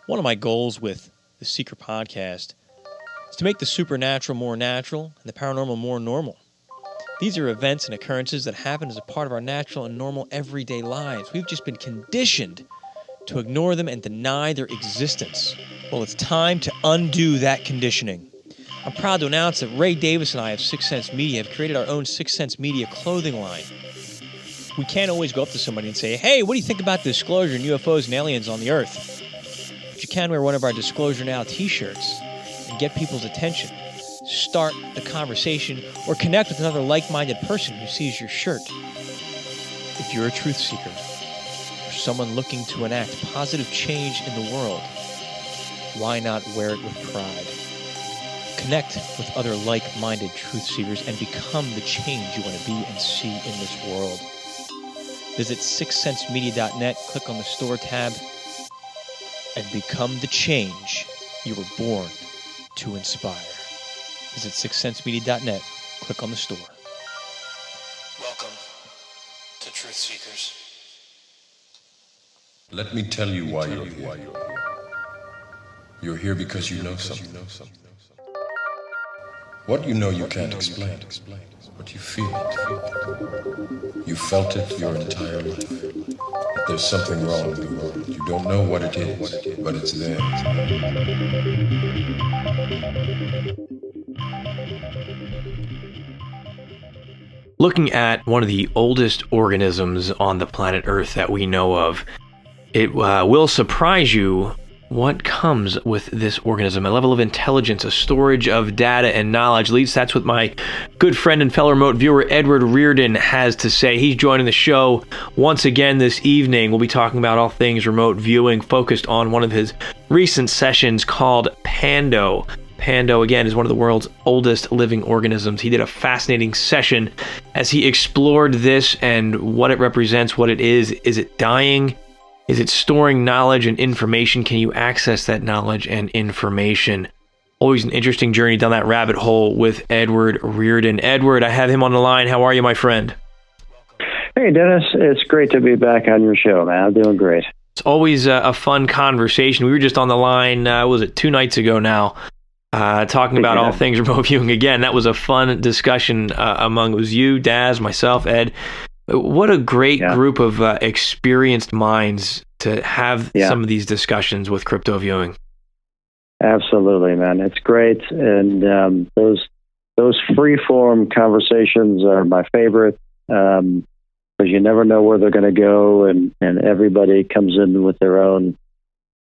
One of my goals with the Seiker podcast is to make the supernatural more natural and the paranormal more normal. These are events and occurrences that happen as a part of our natural and normal everyday lives. We've just been conditioned to ignore them and deny their existence. Well, it's time to undo that conditioning. I'm proud to announce that Ray Davis and I of Sixth Sense Media have created our own Sixth Sense Media clothing line. We can't always go up to somebody and say, hey, what do you think about disclosure and UFOs and aliens on the Earth? But you can wear one of our Disclosure Now t-shirts and get people's attention, start the conversation, or connect with another like-minded person who sees your shirt. If you're a truth seeker or someone looking to enact positive change in the world, why not wear it with pride? Connect with other like-minded truth seekers and become the change you want to be and see in this world. Visit sixthsensemedia.net, click on the store tab, and become the change you were born to inspire. Visit sixthsensemedia.net, click on the store. Welcome to Truth Seekers. Let me tell you why you're here. You're here because you know something. What you know you can't explain, but you feel it. You felt it your entire life. That there's something wrong in the world. You don't know what it is, but it's there. Looking at one of the oldest organisms on the planet Earth that we know of, it will surprise you what comes with this organism. A level of intelligence, a storage of data and knowledge. At least that's what my good friend and fellow remote viewer Edward Reardon has to say. He's joining the show once again this evening. We'll be talking about all things remote viewing, focused on one of his recent sessions called Pando. Pando, again, is one of the world's oldest living organisms. He did a fascinating session as he explored this and what it represents, what it is. Is it dying? Is it storing knowledge and information? Can you access that knowledge and information? Always an interesting journey down that rabbit hole with Edward Reardon. Edward, I have him on the line. How are you, my friend? Hey, Dennis. It's great to be back on your show, man. I'm doing great. It's always a fun conversation. We were just on the line, was it 2 nights ago now, talking about all things remote viewing again. That was a fun discussion among, it was you, Daz, myself, Ed. What a great group of experienced minds to have some of these discussions with crypto viewing. Absolutely, man. It's great. And those free-form conversations are my favorite because you never know where they're going to go, and everybody comes in with their own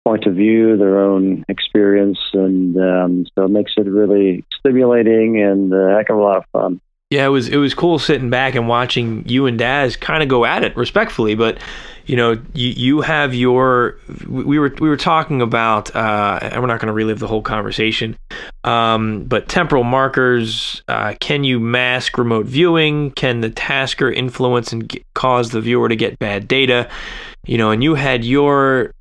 point of view, their own experience, and so it makes it really stimulating and a heck of a lot of fun. Yeah, it was cool sitting back and watching you and Daz kind of go at it respectfully, but you know, you have your. We were talking about, and we're not going to relive the whole conversation, but temporal markers. Can you mask remote viewing? Can the tasker influence and cause the viewer to get bad data? You know, and you had your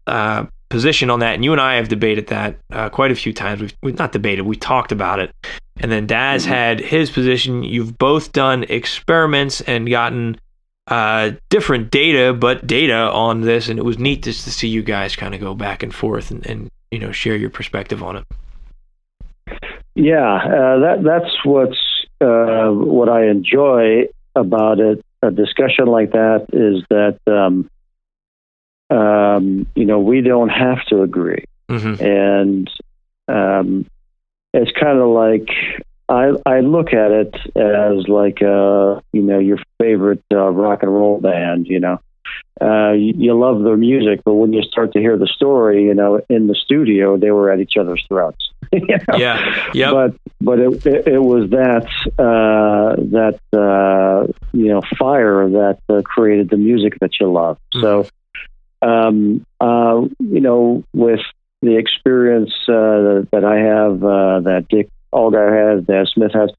position on that, and you and I have debated that quite a few times. We've not debated, we talked about it. And then Daz had his position. You've both done experiments and gotten different data, but data on this, and it was neat just to see you guys kind of go back and forth and you know, share your perspective on it. Yeah, that's what I enjoy about it. A discussion like that is that you know, we don't have to agree, and it's kind of like I look at it as like you know, your favorite rock and roll band. You know, you love their music, but when you start to hear the story, you know, in the studio they were at each other's throats. You know? Yeah. But it was that you know, fire that created the music that you love. So you know, with the experience that I have, that Dick Allgaier has, that Smith has,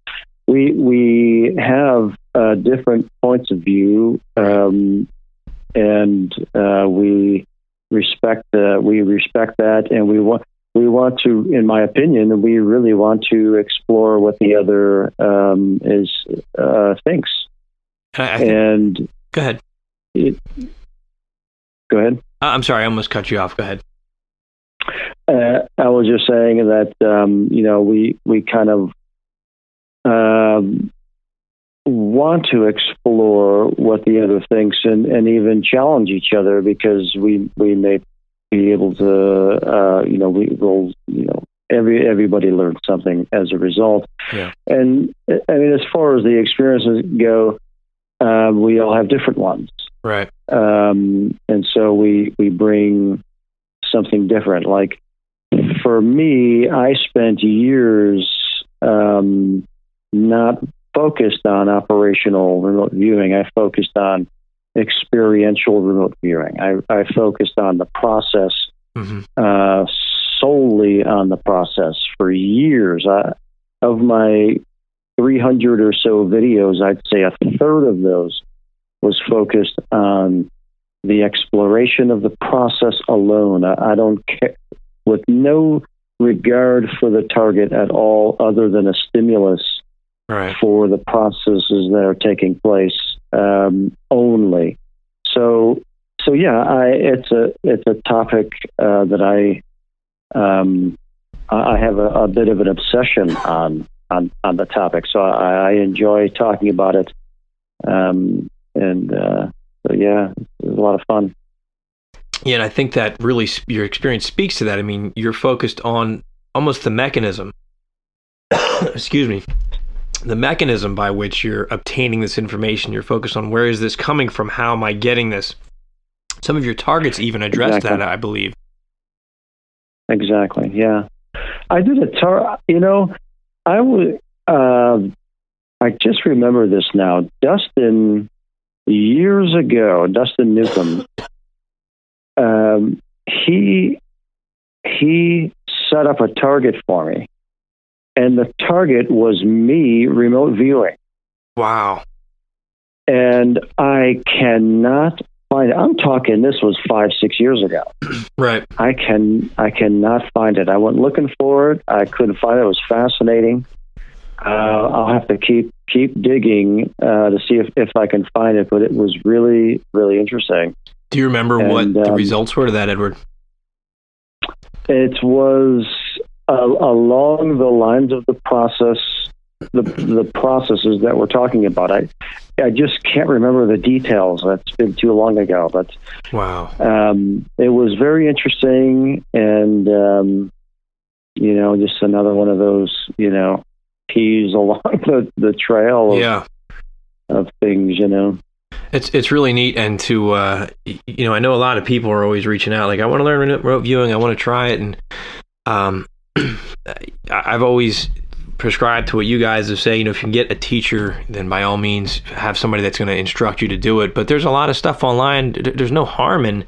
we have different points of view, and we respect that, and we want to, in my opinion, we really want to explore what the other thinks. And go ahead. Go ahead. I'm sorry, I almost cut you off. Go ahead. I was just saying that we kind of want to explore what the other thinks and even challenge each other, because we may be able to we will everybody learns something as a result. Yeah. And I mean, as far as the experiences go, we all have different ones. Right. And so we bring something different. Like for me, I spent years not focused on operational remote viewing. I focused on experiential remote viewing. I focused on the process, solely on the process for years. Of my 300 or so videos, I'd say a third of those was focused on the exploration of the process alone. I don't care, with no regard for the target at all, other than a stimulus for the processes that are taking place only. So yeah, it's a topic that I have a bit of an obsession on the topic. So I enjoy talking about it, so yeah, it was a lot of fun. Yeah, and I think that really your experience speaks to that. I mean, you're focused on almost the mechanism. Excuse me. The mechanism by which you're obtaining this information. You're focused on where is this coming from? How am I getting this? Some of your targets even address that, I believe. Exactly. Yeah, I did I just remember this now. Dustin, years ago, Dustin Newcomb, he set up a target for me, and the target was me remote viewing. Wow. And I cannot find it. I'm talking, this was 5-6 years ago. Right. I cannot find it. I went looking for it. I couldn't find it. It was fascinating. I'll have to keep digging to see if I can find it, but it was really, really interesting. Do you remember what the results were to that, Edward? It was along the lines of the process, the processes that we're talking about. I just can't remember the details. That's been too long ago, but wow, it was very interesting, and just another one of those keys along the trail of things. It's really neat, and to I know a lot of people are always reaching out, like, I want to learn remote viewing, I want to try it, and I've always prescribed to what you guys have said. If you can get a teacher, then by all means have somebody that's going to instruct you to do it. But there's a lot of stuff online. There's no harm in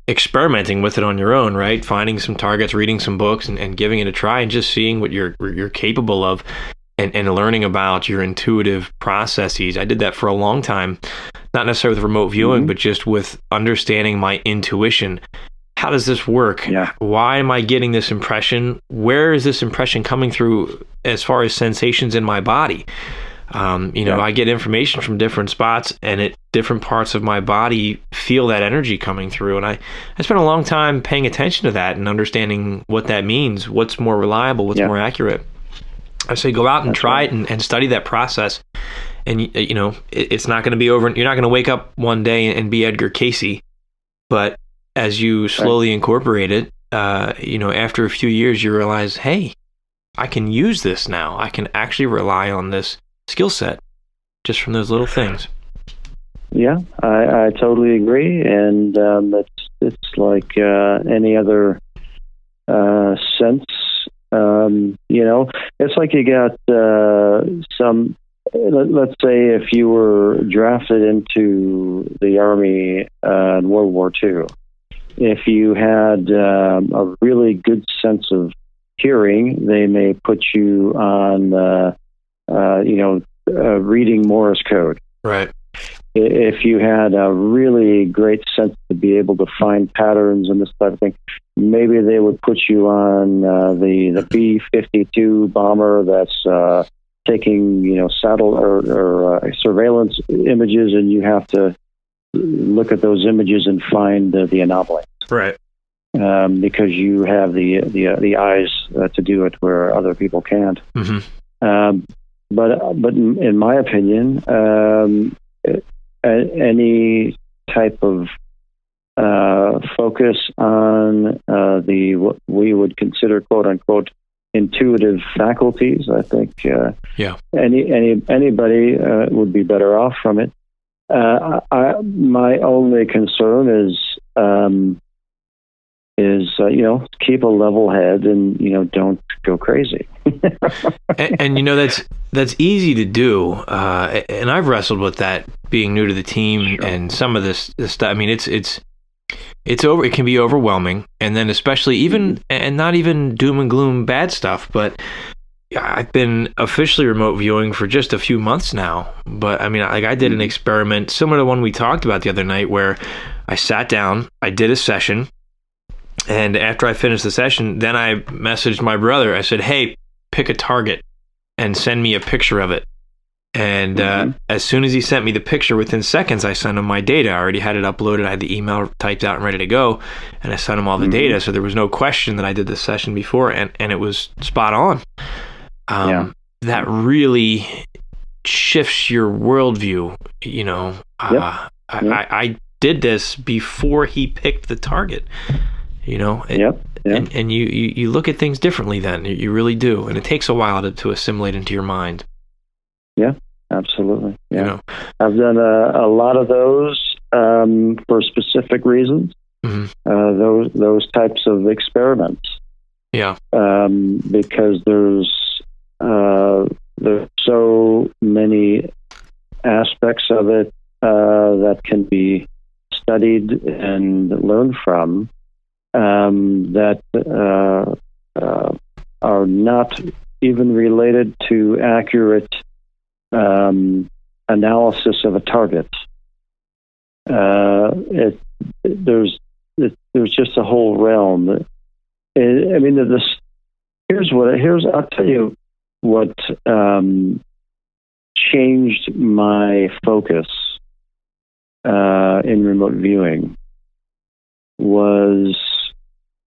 experimenting with it on your own, right? Finding some targets, reading some books, and giving it a try, and just seeing what you're capable of, and learning about your intuitive processes. I did that for a long time, not necessarily with remote viewing, but just with understanding my intuition. How does this work? Yeah. Why am I getting this impression? Where is this impression coming through as far as sensations in my body? I get information from different spots, and at different parts of my body feel that energy coming through. And I spent a long time paying attention to that and understanding what that means, what's more reliable, what's more accurate. I say go out and try it and study that process. And, it's not going to be over. You're not going to wake up one day and be Edgar Casey, but as you slowly incorporate it, after a few years, you realize, hey, I can use this now. I can actually rely on this skill set just from those little things. Yeah, I totally agree. And it's like any other sense. It's like you got some, let's say if you were drafted into the Army in World War II. If you had a really good sense of hearing, they may put you on, reading Morse code. Right. If you had a really great sense to be able to find patterns and this type of thing, maybe they would put you on the B-52 bomber that's taking, saddle or surveillance images, and you have to look at those images and find the anomalies. Right. because you have the eyes to do it where other people can't. But in my opinion, any type of focus on what we would consider "quote unquote" intuitive faculties, I think anybody would be better off from it. My only concern is keep a level head and don't go crazy. and that's easy to do, and I've wrestled with that being new to the team. Sure. And some of this stuff. I mean, it can be overwhelming, and then especially even and not even doom and gloom bad stuff, but I've been officially remote viewing for just a few months now. But I mean, I did an experiment similar to one we talked about the other night, where I sat down, I did a session. And after I finished the session, then I messaged my brother. I said, "Hey, pick a target and send me a picture of it." And as soon as he sent me the picture, within seconds, I sent him my data. I already had it uploaded. I had the email typed out and ready to go. And I sent him all the data. So there was no question that I did this session before. And it was spot on. That really shifts your worldview. I did this before he picked the target. And you look at things differently then. You really do. And it takes a while to assimilate into your mind. Yeah, absolutely. Yeah. I've done a lot of those for specific reasons. Those types of experiments. Yeah. Because there's so many aspects of it that can be studied and learned from. That are not even related to accurate analysis of a target. There's just a whole realm. I'll tell you what changed my focus in remote viewing was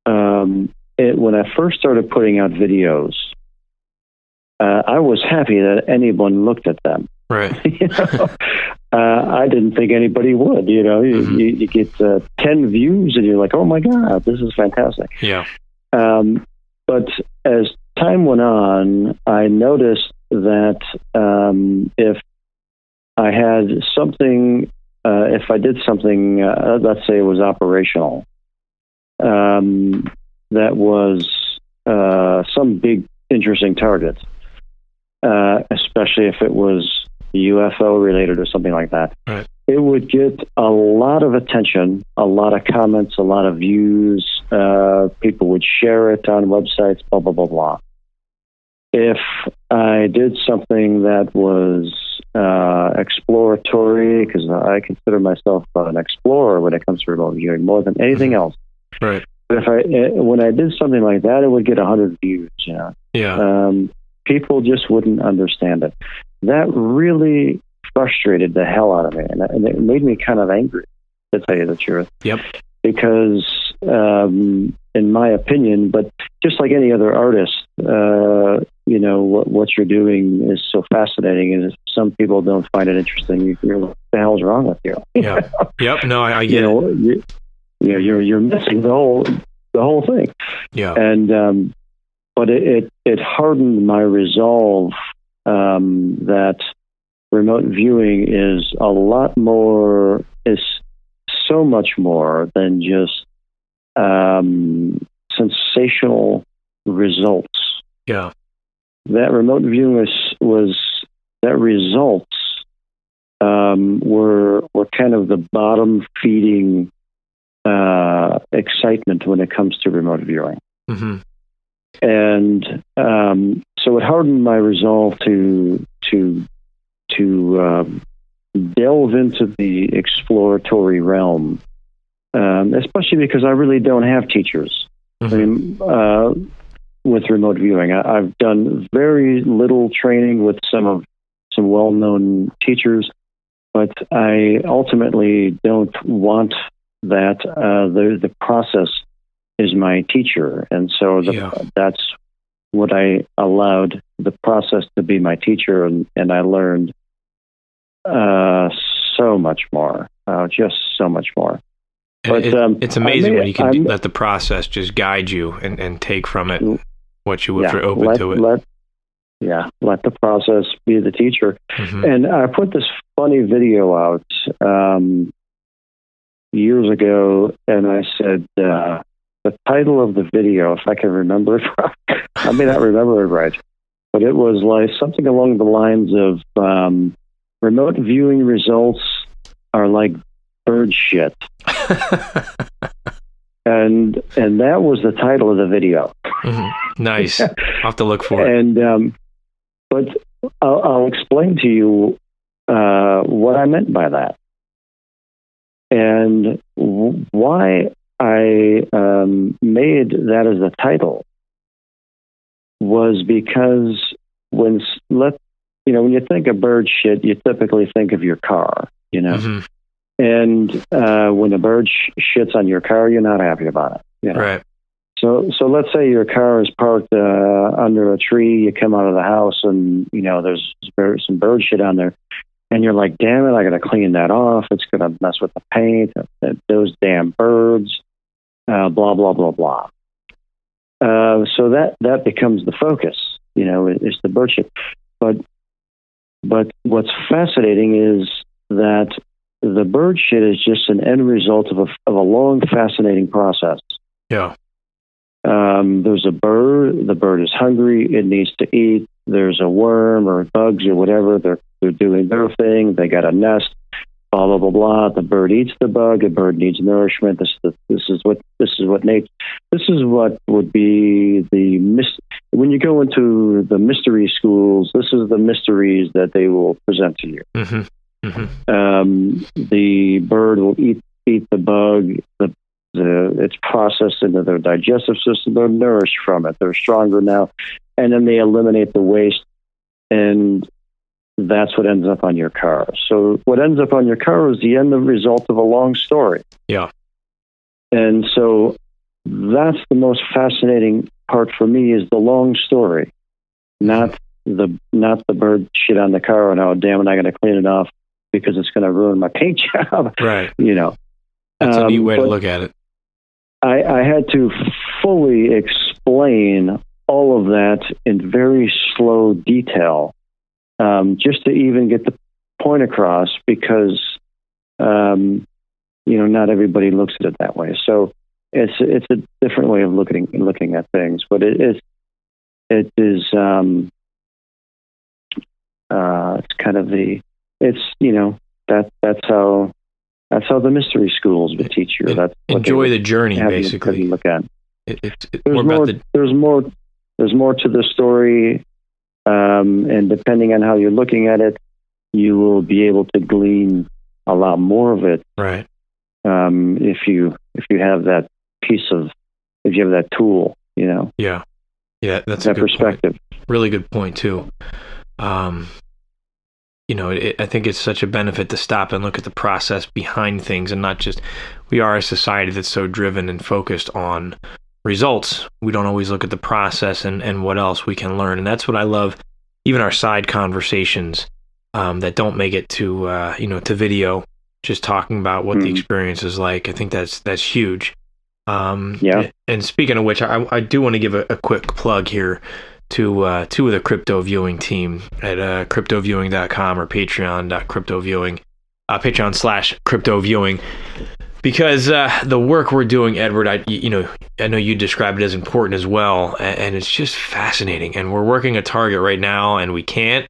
when I first started putting out videos. I was happy that anyone looked at them. Right. I didn't think anybody would. You get 10 views and you're like, "Oh my God, this is fantastic." Yeah. But as time went on, I noticed that if I had something, if I did something, let's say it was operational, that was some big, interesting target, especially if it was UFO related or something like that. Right. It would get a lot of attention, a lot of comments, a lot of views. People would share it on websites, blah, blah, blah, blah. If I did something that was exploratory, because I consider myself an explorer when it comes to remote viewing more than anything else. Right. But when I did something like that, it would get 100 views. Yeah. People just wouldn't understand it. That really frustrated the hell out of me, and it made me kind of angry, to tell you the truth. Yep. Because, in my opinion, but just like any other artist, what you're doing is so fascinating, and if some people don't find it interesting, you're what the hell's wrong with you? Yeah. Yep. No, I get it. You're missing the whole thing. Yeah. And but it hardened my resolve that remote viewing is so much more than just sensational results. Yeah. That remote viewing that results were kind of the bottom feeding excitement when it comes to remote viewing. Mm-hmm. And so it hardened my resolve to delve into the exploratory realm, especially because I really don't have teachers. Mm-hmm. I mean, with remote viewing, I've done very little training with some well-known teachers, but I ultimately don't want that. The process is my teacher. And so that's what I allowed the process to be my teacher. And I learned so much more, just so much more. But it's amazing when you can let the process just guide you and take from it what you are open to it. Let the process be the teacher. Mm-hmm. And I put this funny video out years ago, and I said, the title of the video, if I can remember it right, I may not remember it right, but it was like something along the lines of remote viewing results are like bird shit. and that was the title of the video. Mm-hmm. Nice. I'll have to look for it. And but I'll explain to you what I meant by that, and why I made that as the title was because when you think of bird shit, you typically think of your car, mm-hmm. And when a bird shits on your car, you're not happy about it. Right. So let's say your car is parked under a tree. You come out of the house, and there's some bird shit on there, and you're like, "Damn it! I got to clean that off. It's going to mess with the paint. Those damn birds." Blah blah blah blah. So that becomes the focus. Is the bird shit. But what's fascinating is that the bird shit is just an end result of a long, fascinating process. Yeah. There's a bird. The bird is hungry. It needs to eat. There's a worm or bugs or whatever. They're doing their thing. They got a nest. Blah blah blah blah. The bird eats the bug. The bird needs nourishment. This is what would be when you go into the mystery schools. This is the mysteries that they will present to you. Mm-hmm. Mm-hmm. The bird will eat the bug. It's processed into their digestive system. They're nourished from it. They're stronger now, and then they eliminate the waste, and that's what ends up on your car. So what ends up on your car is the end result of a long story. Yeah. And so that's the most fascinating part for me is the long story, not the bird shit on the car and, oh, damn it, I got to clean it off because it's going to ruin my paint job. Right. That's a neat way to look at it. I had to fully explain all of that in very slow detail, just to even get the point across, because not everybody looks at it that way. So it's a different way of looking at things, but it is it's kind of that's how the mystery schools would teach you. That's enjoy the journey, basically. Look at. There's more to the story, and depending on how you're looking at it, you will be able to glean a lot more of it. Right. If you have that if you have that tool, Yeah. Yeah, that's that a good perspective. Point. Really good point too. I think it's such a benefit to stop and look at the process behind things, and not just, we are a society that's so driven and focused on results. We don't always look at the process and what else we can learn. And that's what I love, even our side conversations that don't make it to video, just talking about what the experience is like. I think that's huge. Yeah. And speaking of which, I do want to give a quick plug here to two of the crypto viewing team at cryptoviewing.com or patreon.cryptoviewing, patreon/cryptoviewing, because the work we're doing, Edward, I know you describe it as important as well, and it's just fascinating. And we're working a target right now, and we can't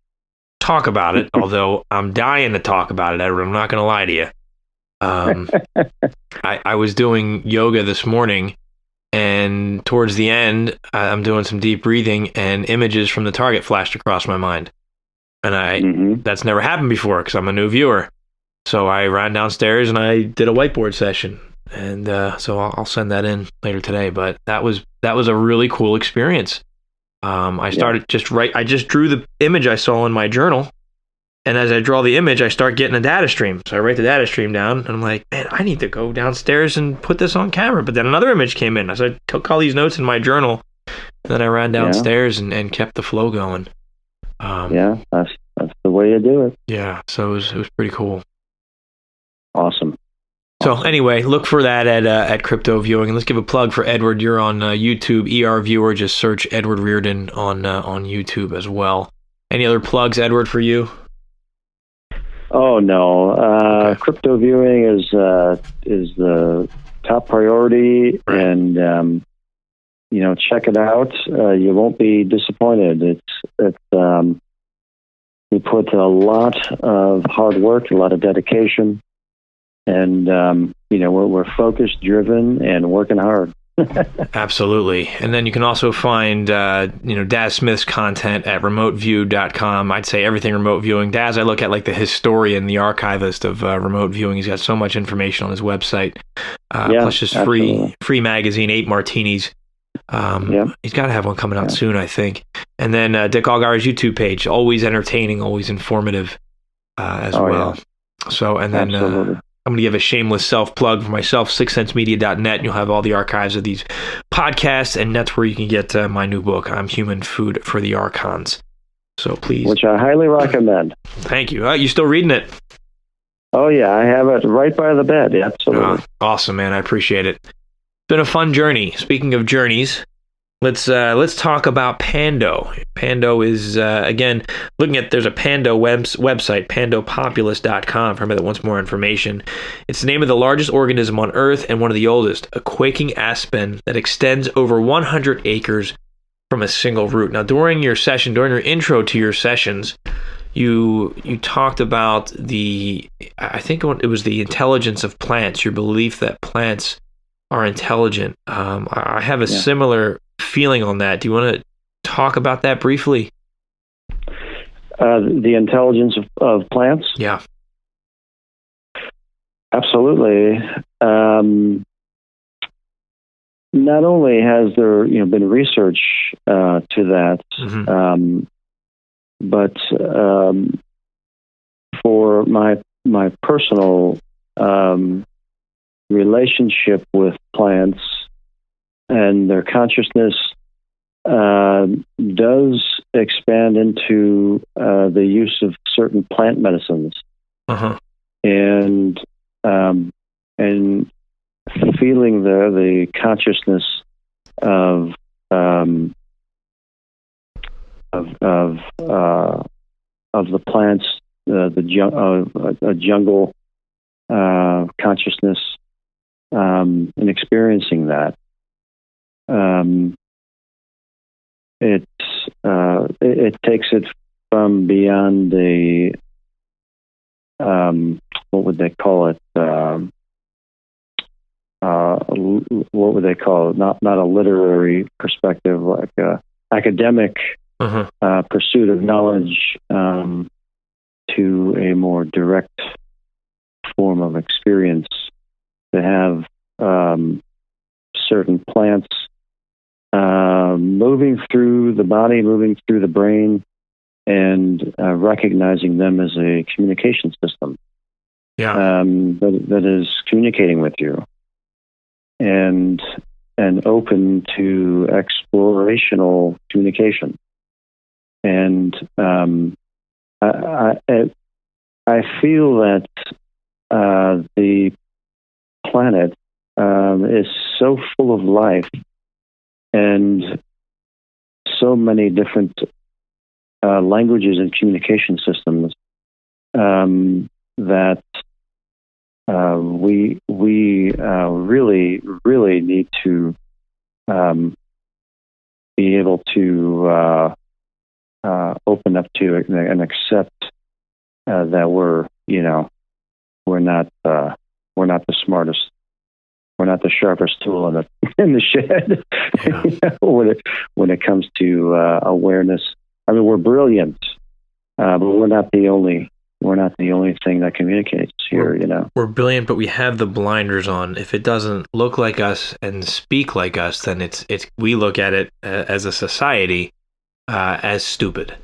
talk about it, although I'm dying to talk about it, Edward. I'm not going to lie to you. I was doing yoga this morning, and towards the end, I'm doing some deep breathing, and images from the target flashed across my mind. And that's never happened before because I'm a new viewer. So I ran downstairs and I did a whiteboard session. And so I'll send that in later today. But that was a really cool experience. I started I just drew the image I saw in my journal, And as I draw the image, I start getting a data stream. So I write the data stream down, and I'm like, man, I need to go downstairs and put this on camera. But then another image came in. So I took all these notes in my journal, and then I ran downstairs and kept the flow going. That's the way you do it. Yeah, so it was pretty cool. Awesome. So anyway, look for that at Crypto Viewing, and let's give a plug for Edward. You're on YouTube, ER Viewer. Just search Edward Reardon on YouTube as well. Any other plugs, Edward, for you? Oh no, okay. Crypto Viewing is the top priority, right. And check it out. You won't be disappointed. It's we put a lot of hard work, a lot of dedication. And, we're focused, driven, and working hard. Absolutely. And then you can also find, Daz Smith's content at remoteview.com. I'd say everything remote viewing. Daz, I look at like the historian, the archivist of remote viewing. He's got so much information on his website. Plus just free magazine, 8 Martinis. He's got to have one coming out soon, I think. And then Dick Allgaier's YouTube page, always entertaining, always informative as well. Yeah. So, and then... I'm going to give a shameless self-plug for myself, sixcentsmedia.net, and you'll have all the archives of these podcasts, and that's where you can get my new book, I'm Human Food for the Archons. So please. Which I highly recommend. Thank you. You still reading it? Oh, yeah, I have it right by the bed. Absolutely. Awesome, man. I appreciate it. It's been a fun journey. Speaking of journeys, let's talk about Pando. Pando is, again, looking at, there's a Pando website, pandopopulous.com, for anybody that wants more information. It's the name of the largest organism on Earth and one of the oldest, a quaking aspen that extends over 100 acres from a single root. Now, during your intro to your sessions, you talked about I think it was the intelligence of plants, your belief that plants are intelligent. I have a similar feeling on that. Do you want to talk about that briefly? The intelligence of plants? Yeah. Absolutely. Not only has there been research to that, but for my personal relationship with plants and their consciousness does expand into the use of certain plant medicines, and feeling the consciousness of the plants, a jungle consciousness, and experiencing that. It takes it from beyond the what would they call it? What would they call it? Not a literary perspective, like academic pursuit of knowledge, to a more direct form of experience. To have certain plants moving through the body, moving through the brain, and recognizing them as a communication system that is communicating with you, and open to explorational communication. And I feel that the planet is so full of life and so many different languages and communication systems that we really need to be able to open up to and accept that we're not the smartest. We're not the sharpest tool in the shed. When it comes to awareness. I mean, we're brilliant, but we're not the only thing that communicates here. We're brilliant, but we have the blinders on. If it doesn't look like us and speak like us, then we look at it as a society as stupid.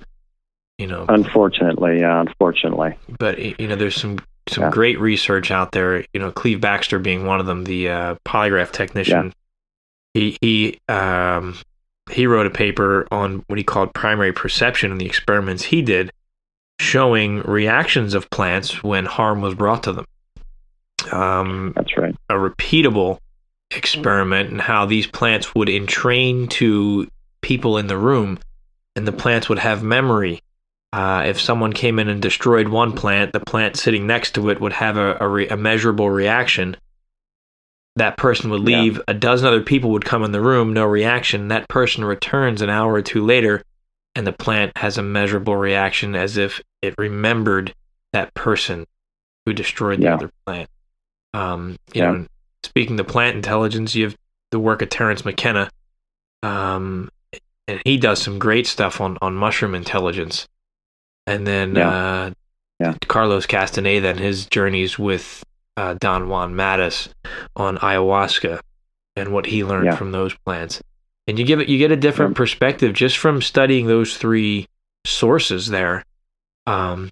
Unfortunately, yeah, unfortunately. But there's some great research out there. Cleve Baxter being one of them, the polygraph technician. He wrote a paper on what he called primary perception and the experiments he did, showing reactions of plants when harm was brought to them. That's right. A repeatable experiment, and how these plants would entrain to people in the room, and the plants would have memory. If someone came in and destroyed one plant, the plant sitting next to it would have a measurable reaction. That person would leave. A dozen other people would come in the room, no reaction. That person returns an hour or two later, and the plant has a measurable reaction as if it remembered that person who destroyed the other plant. Speaking of plant intelligence, you have the work of Terence McKenna, and he does some great stuff on mushroom intelligence. And then Carlos Castaneda and his journeys with Don Juan Matus on ayahuasca and what he learned from those plants. And you get a different perspective just from studying those three sources there, on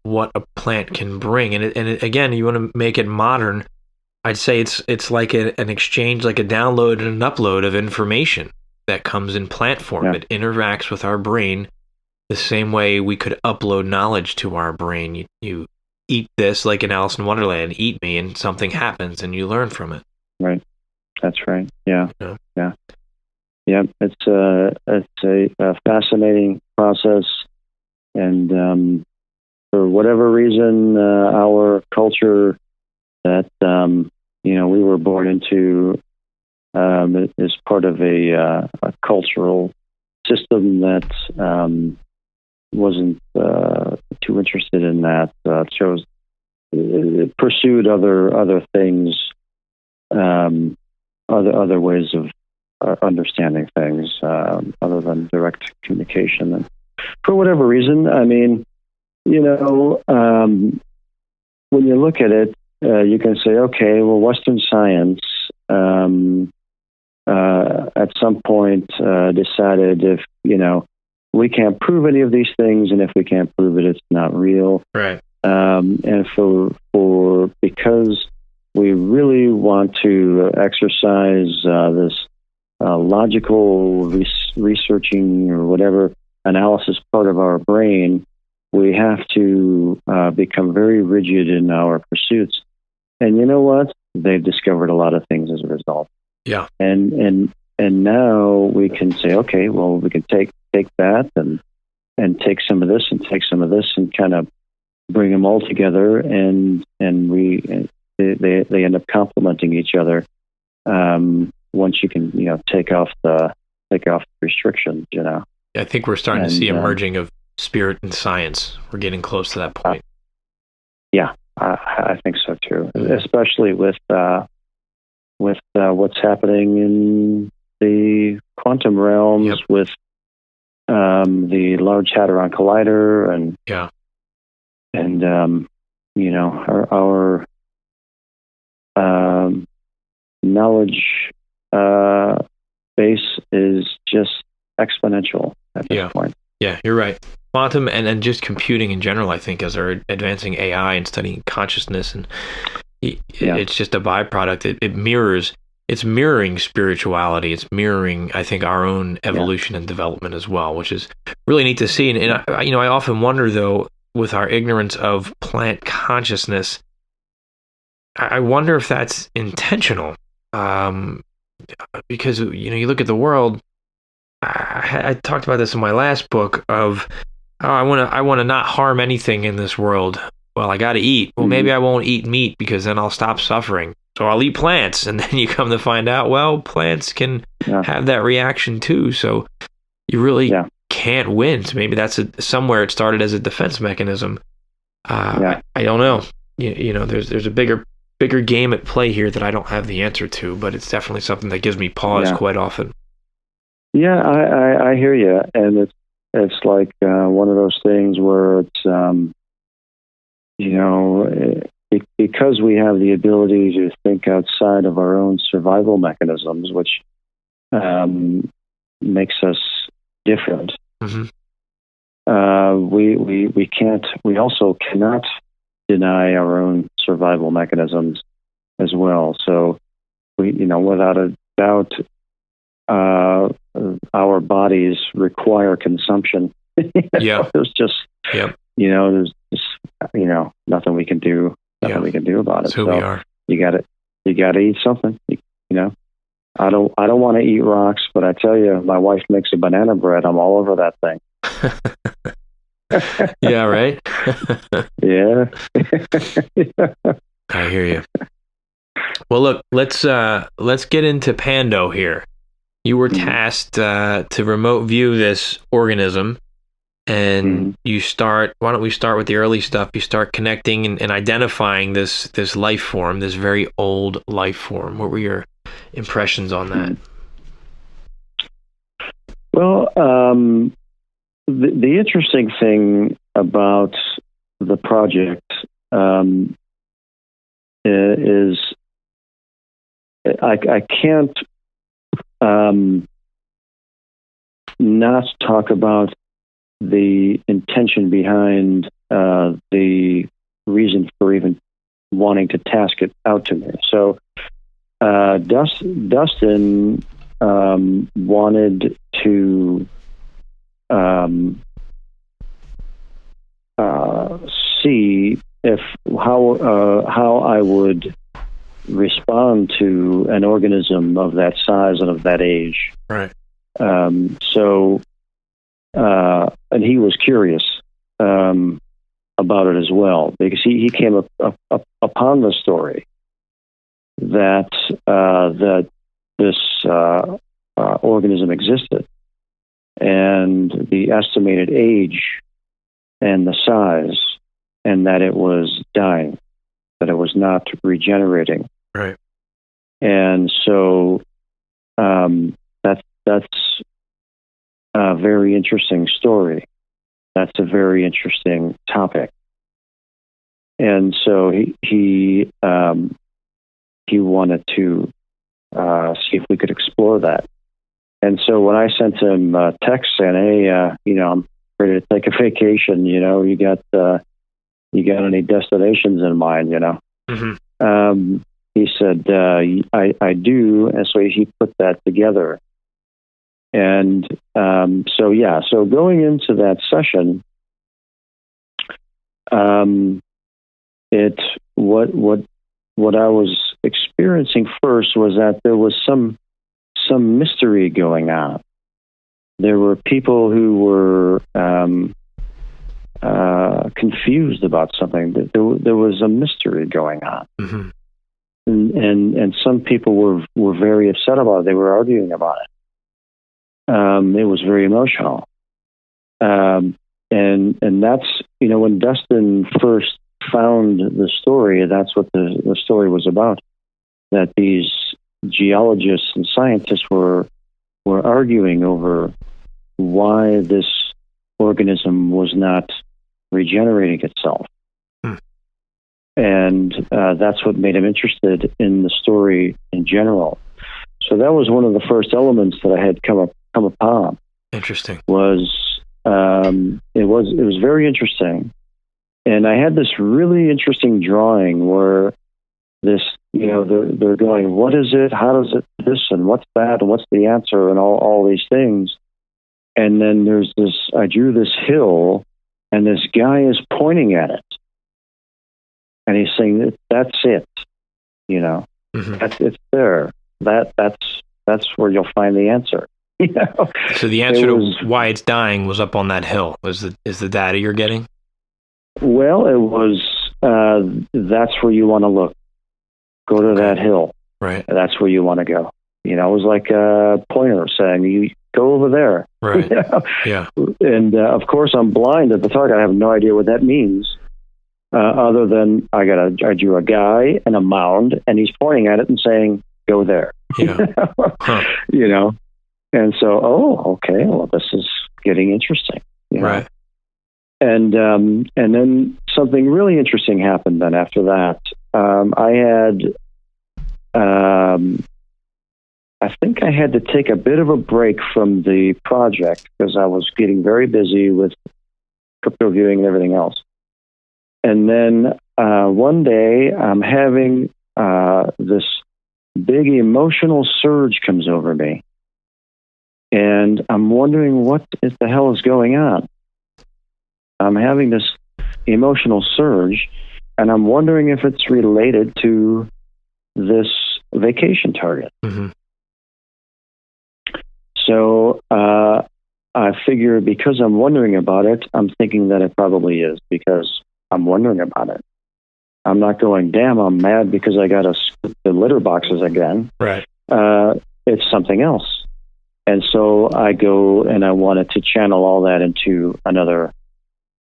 what a plant can bring. And again, you want to make it modern. I'd say it's like an exchange, like a download and an upload of information that comes in plant form. It interacts with our brain the same way we could upload knowledge to our brain. You eat this, like in Alice in Wonderland, eat me, and something happens, and you learn from it. Right. That's right. Yeah. It's a fascinating process, and for whatever reason, our culture that we were born into is part of a cultural system that wasn't too interested in that. Pursued other things, other ways of understanding things, other than direct communication. And for whatever reason, I mean, when you look at it, you can say, okay, well, Western science at some point decided if we can't prove any of these things, and if we can't prove it, it's not real. Right. And because we really want to exercise this logical researching or whatever analysis part of our brain, we have to become very rigid in our pursuits. And you know what? They've discovered a lot of things as a result. Yeah. And now we can say, okay, well, we can take that and take some of this and take some of this and kind of bring them all together, and they end up complementing each other. Once you can take off the restrictions. I think we're starting to see a merging of spirit and science. We're getting close to that point. I think so too, especially with what's happening in the quantum realms with the Large Hadron Collider and our knowledge base is just exponential at this point. Yeah, you're right. Quantum and just computing in general, I think, as they're advancing AI and studying consciousness, and it's just a byproduct. It's mirroring spirituality. It's mirroring, I think, our own evolution and development as well, which is really neat to see. And I often wonder, though, with our ignorance of plant consciousness, I wonder if that's intentional. Because you look at the world. I talked about this in my last book of, I want to not harm anything in this world. Well, I got to eat. Well, maybe I won't eat meat because then I'll stop suffering. So I'll eat plants. And then you come to find out, well, plants can have that reaction too. So you really can't win. So maybe that's somewhere it started as a defense mechanism. I don't know. There's a bigger game at play here that I don't have the answer to, but it's definitely something that gives me pause quite often. Yeah, I hear you, and it's like one of those things where it's because we have the ability to think outside of our own survival mechanisms, which makes us different. Mm-hmm. we also cannot deny our own survival mechanisms as well. So without a doubt, our bodies require consumption. Yeah. There's just, there's just, nothing we can do. Nothing we can do about it. That's who we are. You got to eat something. I don't want to eat rocks, but I tell you, my wife makes a banana bread. I'm all over that thing. Yeah, right? Yeah. I hear you. Well, look, let's get into Pando here. You were tasked to remote view this organism, and you start. Why don't we start with the early stuff? You start connecting and identifying this life form, this very old life form. What were your impressions on that? Well, the interesting thing about the project is I can't not talk about the intention behind the reason for even wanting to task it out to me. So Dustin wanted to see how I would respond to an organism of that size and of that age. Right. And he was curious about it as well, because he came upon the story that this organism existed, and the estimated age and the size, and that it was dying, that it was not regenerating. Right. And so that's a very interesting story. That's a very interesting topic. And so he wanted to see if we could explore that. And so when I sent him a text saying, "Hey, I'm ready to take a vacation. You got any destinations in mind?" Mm-hmm. He said, "I do." And so he put that together. And so going into that session, what I was experiencing first was that there was some mystery going on. There were people who were confused about something. There was a mystery going on. Mm-hmm. And some people were very upset about it. They were arguing about it. It was very emotional. And that's, when Dustin first found the story, that's what the story was about, that these geologists and scientists were arguing over why this organism was not regenerating itself. And that's what made him interested in the story in general. So that was one of the first elements that I had come upon. Interesting. It was very interesting, and I had this really interesting drawing where this, they're going, what is it? How does it this and what's that and what's the answer and all these things. And then there's this. I drew this hill, and this guy is pointing at it. And he's saying that's it, Mm-hmm. it's there. That's where you'll find the answer. So the answer to why it's dying was up on that hill. Is the data you're getting? Well, it was. That's where you want to look. Go to that hill. Right. That's where you want to go. It was like a pointer saying, "You go over there." Right. Yeah. And of course, I'm blind at the target. I have no idea what that means. Other than I drew a guy and a mound, and he's pointing at it and saying, "Go there." Yeah. Huh. And so, okay, well, this is getting interesting. Right. And then something really interesting happened. Then after that, I think I had to take a bit of a break from the project because I was getting very busy with crypto viewing and everything else. And then one day I'm having this big emotional surge comes over me. And I'm wondering what the hell is going on. I'm having this emotional surge, and I'm wondering if it's related to this vacation target. Mm-hmm. So I figure because I'm wondering about it, I'm thinking that it probably is because I'm wondering about it. I'm not going, damn, I'm mad because I got to scoop the litter boxes again. Right. It's something else. And so I go and I wanted to channel all that into another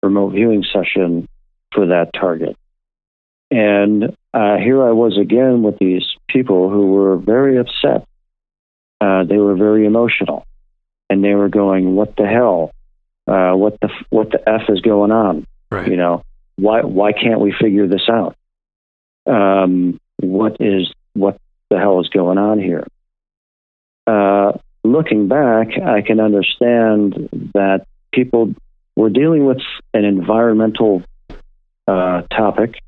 remote viewing session for that target. And here I was again with these people who were very upset. They were very emotional, and they were going, "What the hell? What the f is going on? Right. You know, why can't we figure this out? What the hell is going on here?" Looking back, I can understand that people were dealing with an environmental topic.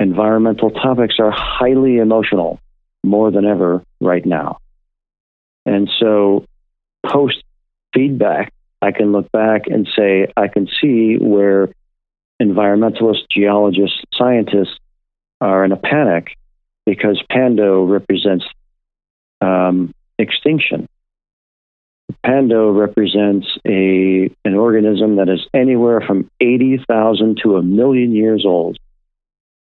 Environmental topics are highly emotional, more than ever right now. And so, post feedback, I can look back and say, I can see where environmentalists, geologists, scientists are in a panic because Pando represents extinction. Pando represents an organism that is anywhere from 80,000 to 1,000,000 years old,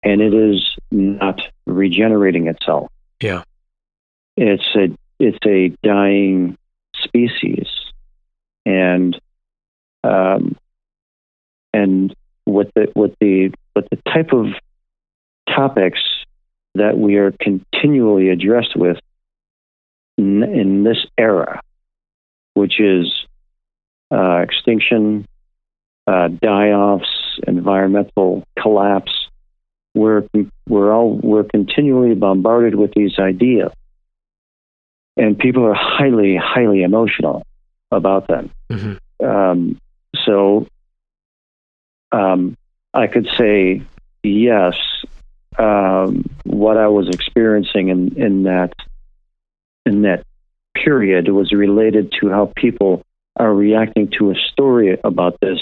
and it is not regenerating itself. Yeah, it's a dying species, and with the type of topics that we are continually addressed with in this era, which is extinction, die-offs, environmental collapse. We're continually bombarded with these ideas, and people are highly, highly emotional about them. Mm-hmm. So I could say yes. What I was experiencing in that period was related to how people are reacting to a story about this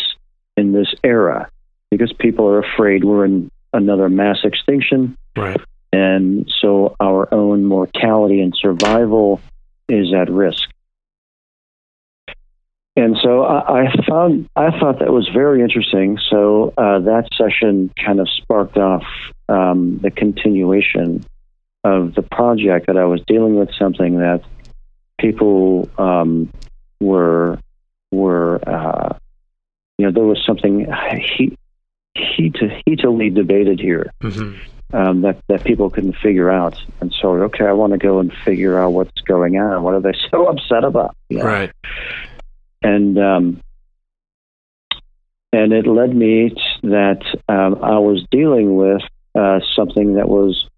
in this era, because people are afraid we're in another mass extinction. Right. And so our own mortality and survival is at risk. And so I thought that was very interesting. So that session kind of sparked off the continuation of the project, that I was dealing with something that people were there was something heatedly debated here. Mm-hmm. That people couldn't figure out. And so, okay, I want to go and figure out what's going on. What are they so upset about? You know? Right. And it led me that I was dealing with something that was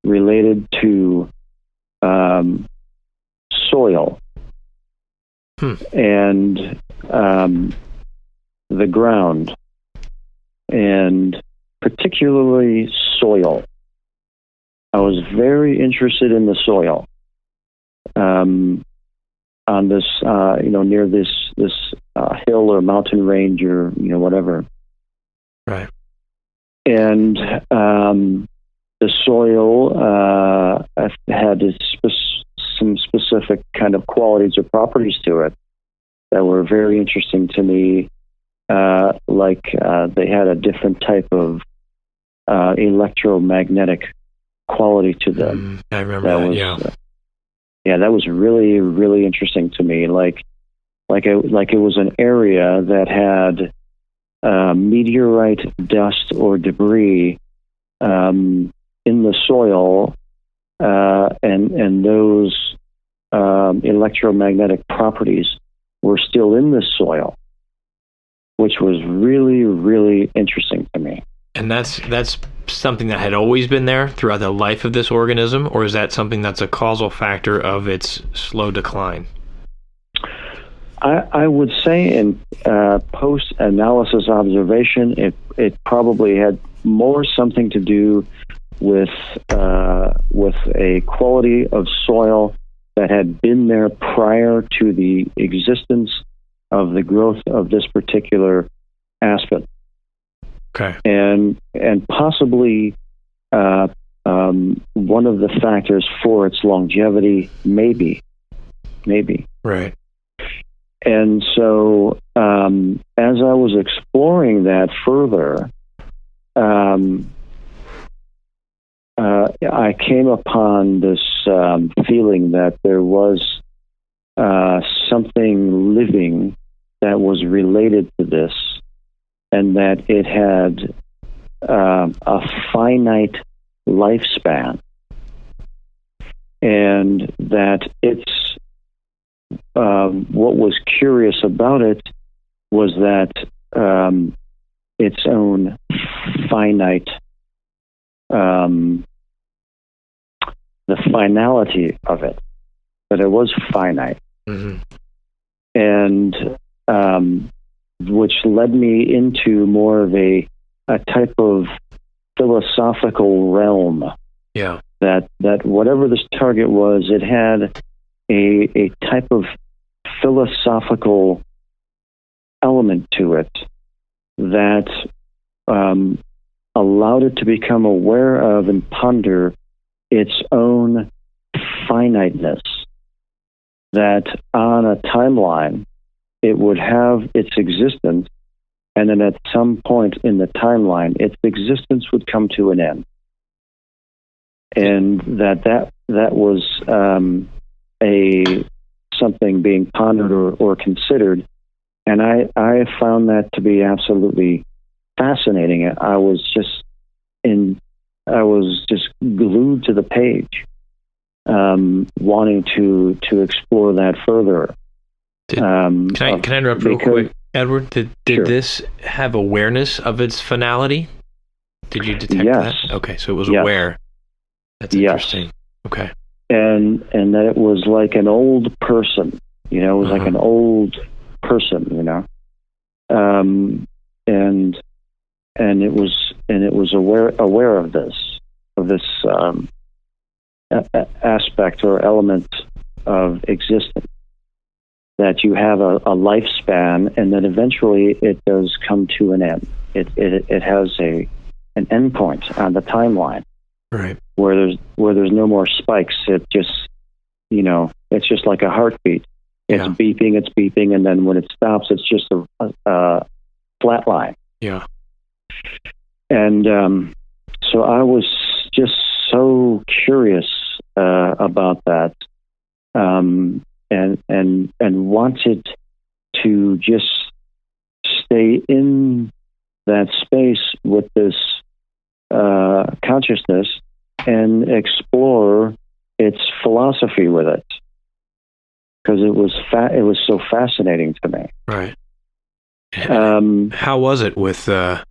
related to soil and the ground, and particularly soil. I was very interested in the soil on this, near this hill or mountain range or whatever. Right. And the soil had some specific kind of qualities or properties to it that were very interesting to me. They had a different type of electromagnetic quality to them. I remember that. Yeah, that was really, really interesting to me. Like it was an area that had meteorite dust or debris in the soil, and those electromagnetic properties were still in the soil, which was really, really interesting to me. And that's something that had always been there throughout the life of this organism, or is that something that's a causal factor of its slow decline? I would say in post-analysis observation, it probably had more something to do with a quality of soil that had been there prior to the existence of the growth of this particular aspen. Okay. And possibly one of the factors for its longevity, maybe. Right. And so, as I was exploring that further, I came upon this feeling that there was something living that was related to this, and that it had a finite lifespan, and that it's what was curious about it was that its own finite, the finality of it, that it was finite. Mm-hmm. And which led me into more of a type of philosophical realm. Yeah. That whatever this target was, it had a type of philosophical element to it that allowed it to become aware of and ponder its own finiteness. That on a timeline, it would have its existence, and then at some point in the timeline, its existence would come to an end. And that was something being pondered or considered, and I found that to be absolutely fascinating. I was just glued to the page, wanting to explore that further. Can I interrupt real quick, Edward? Did Sure. this have awareness of its finality? Did you detect Yes. that? Okay, so it was Yes. aware. That's Yes. interesting. Okay. And that it was like an old person, it was like an old person, and it was aware of this aspect or element of existence, that you have a lifespan, and that eventually it does come to an end. It has an endpoint on the timeline. Right. Where there's no more spikes. It just, it's just like a heartbeat. It's beeping, and then when it stops, it's just a flat line. Yeah. And so I was just so curious about that, and wanted to just stay in that space with this consciousness and explore its philosophy with it, because it was so fascinating to me. Right. How was it with the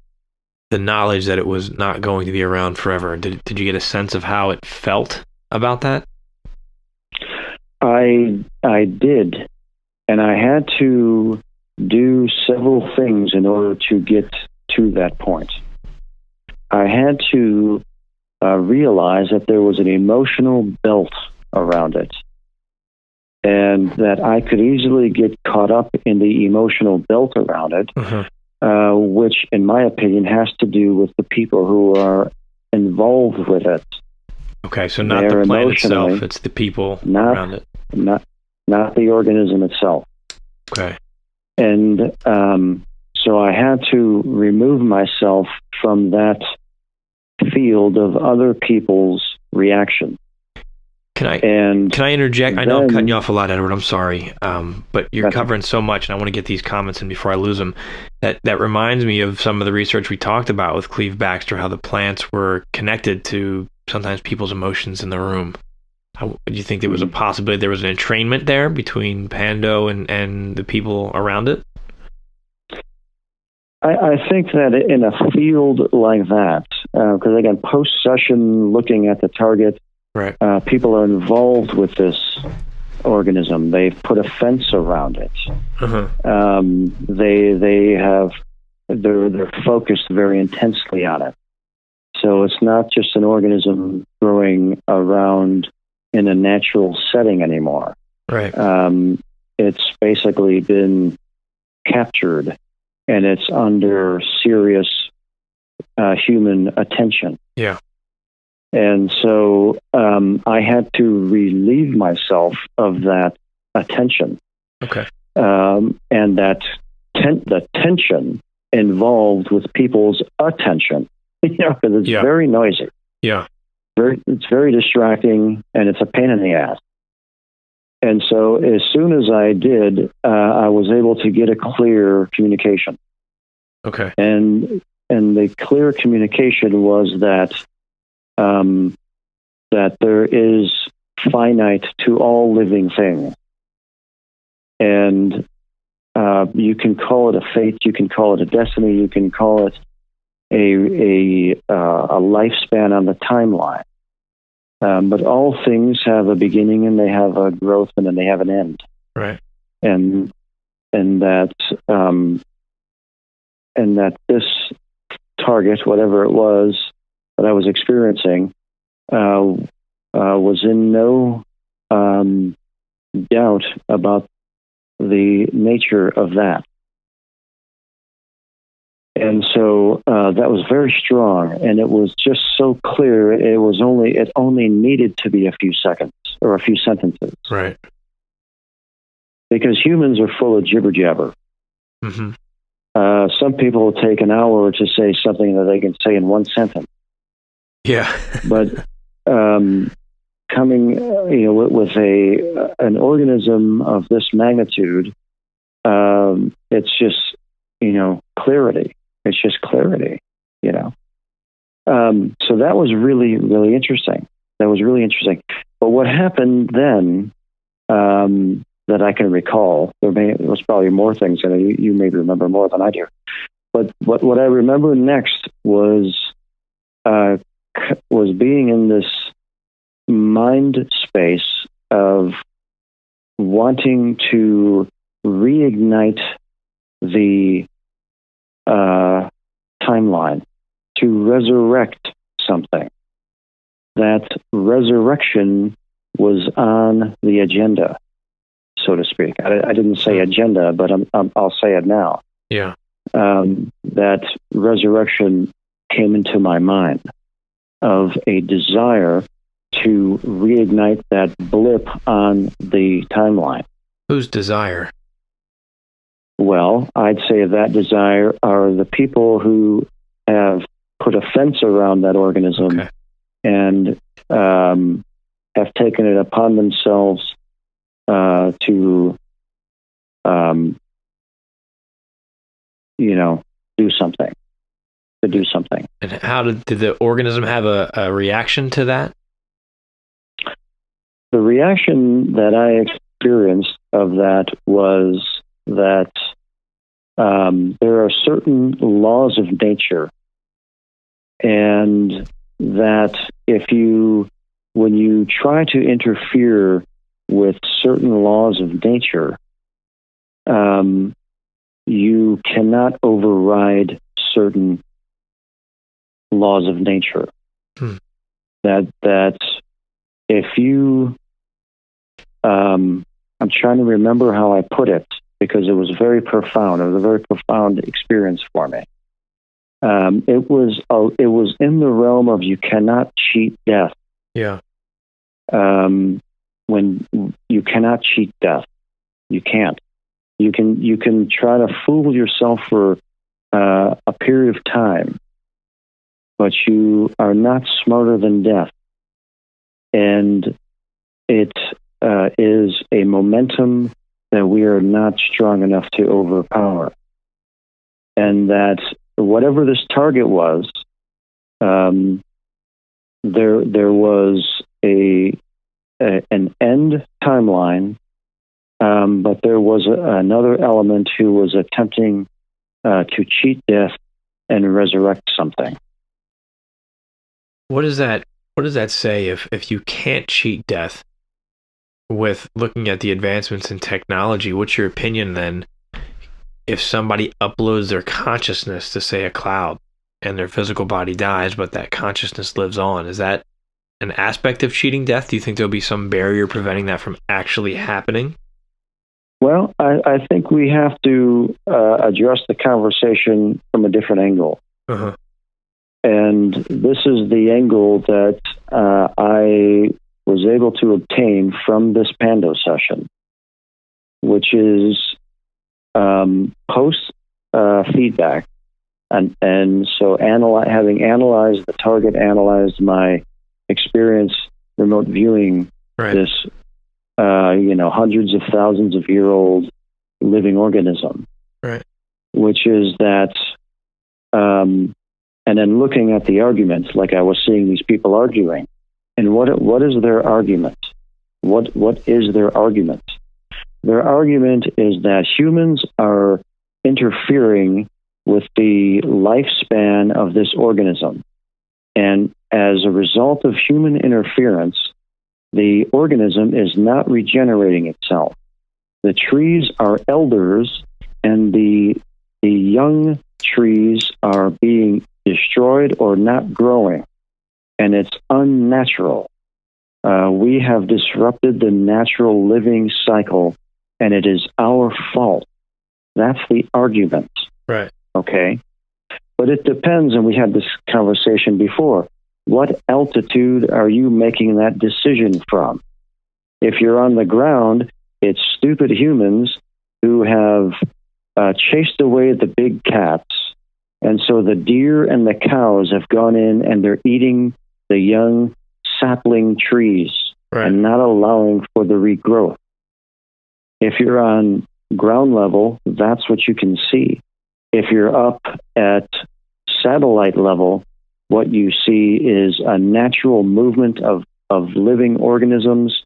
knowledge that it was not going to be around forever? Did you get a sense of how it felt about that? I did, and I had to do several things in order to get to that point. I had to realize that there was an emotional belt around it, and that I could easily get caught up in the emotional belt around it, which, in my opinion, has to do with the people who are involved with it. Okay, so not the plant itself, it's the people around it. Not the organism itself. Okay. And so I had to remove myself from that field of other people's reaction. Can I interject? I know I'm cutting you off a lot, Edward. I'm sorry, but you're covering so much, and I want to get these comments in before I lose them. That reminds me of some of the research we talked about with Cleve Baxter, how the plants were connected to sometimes people's emotions in the room. Do you think there was a possibility there was an entrainment there between Pando and the people around it? I think that in a field like that, because again, post-session, looking at the target, right. People are involved with this organism. They've put a fence around it. Uh-huh. They're focused very intensely on it. So it's not just an organism growing around in a natural setting anymore. Right. It's basically been captured, and it's under serious human attention. Yeah. And so I had to relieve myself of that attention. Okay. And that the tension involved with people's attention, because it's very noisy. Yeah. It's very distracting, and it's a pain in the ass. And so as soon as I did, I was able to get a clear communication. Okay. And the clear communication was that that there is finite to all living things. And you can call it a fate, you can call it a destiny, you can call it a lifespan on the timeline. But all things have a beginning, and they have a growth, and then they have an end. Right. And that this target, whatever it was that I was experiencing, was in no doubt about the nature of that. And so that was very strong, and it was just so clear. It only needed to be a few seconds or a few sentences, Right. because humans are full of jibber jabber. Mm-hmm. Some people will take an hour to say something that they can say in one sentence. Yeah. But coming, with an organism of this magnitude, it's just, clarity. It's just clarity, So that was really, really interesting. But what happened then, that I can recall, was probably more things, and you may remember more than I do. But what I remember next was being in this mind space of wanting to reignite the timeline, to resurrect something. That resurrection was on the agenda, so to speak. I didn't say agenda, but I'll say it now. Yeah. That resurrection came into my mind of a desire to reignite that blip on the timeline. Whose desire? Well, I'd say that desire are the people who have put a fence around that organism, and have taken it upon themselves to do something. And how did the organism have a reaction to that? The reaction that I experienced of that was that there are certain laws of nature, and that when you try to interfere with certain laws of nature, you cannot override certain laws of nature. That if you, I'm trying to remember how I put it, because it was very profound. It was a very profound experience for me. It was in the realm of you cannot cheat death. Yeah. When you cannot cheat death, you can't. You can try to fool yourself for a period of time, but you are not smarter than death. And it is a momentum that we are not strong enough to overpower. And that whatever this target was, there was an end timeline, but there was another element who was attempting to cheat death and resurrect something. What does that say? If you can't cheat death, with looking at the advancements in technology, what's your opinion then if somebody uploads their consciousness to, say, a cloud and their physical body dies, but that consciousness lives on? Is that an aspect of cheating death? Do you think there'll be some barrier preventing that from actually happening? Well, I think we have to address the conversation from a different angle. Uh-huh. And this is the angle that I was able to obtain from this Pando session, which is post feedback. And so having analyzed the target, analyzed my experience remote viewing this, hundreds of thousands of year old living organism, right? Which is that, and then looking at the arguments, like I was seeing these people arguing, and what is their argument? What is their argument? Their argument is that humans are interfering with the lifespan of this organism. And as a result of human interference, the organism is not regenerating itself. The trees are elders, and the young trees are being destroyed or not growing, and it's unnatural. We have disrupted the natural living cycle, and it is our fault. That's the argument. Right. Okay? But it depends, and we had this conversation before. What altitude are you making that decision from? If you're on the ground, it's stupid humans who have chased away the big cats, and so the deer and the cows have gone in and they're eating the young sapling trees, right, and not allowing for the regrowth. If you're on ground level, that's what you can see. If you're up at satellite level, what you see is a natural movement of living organisms,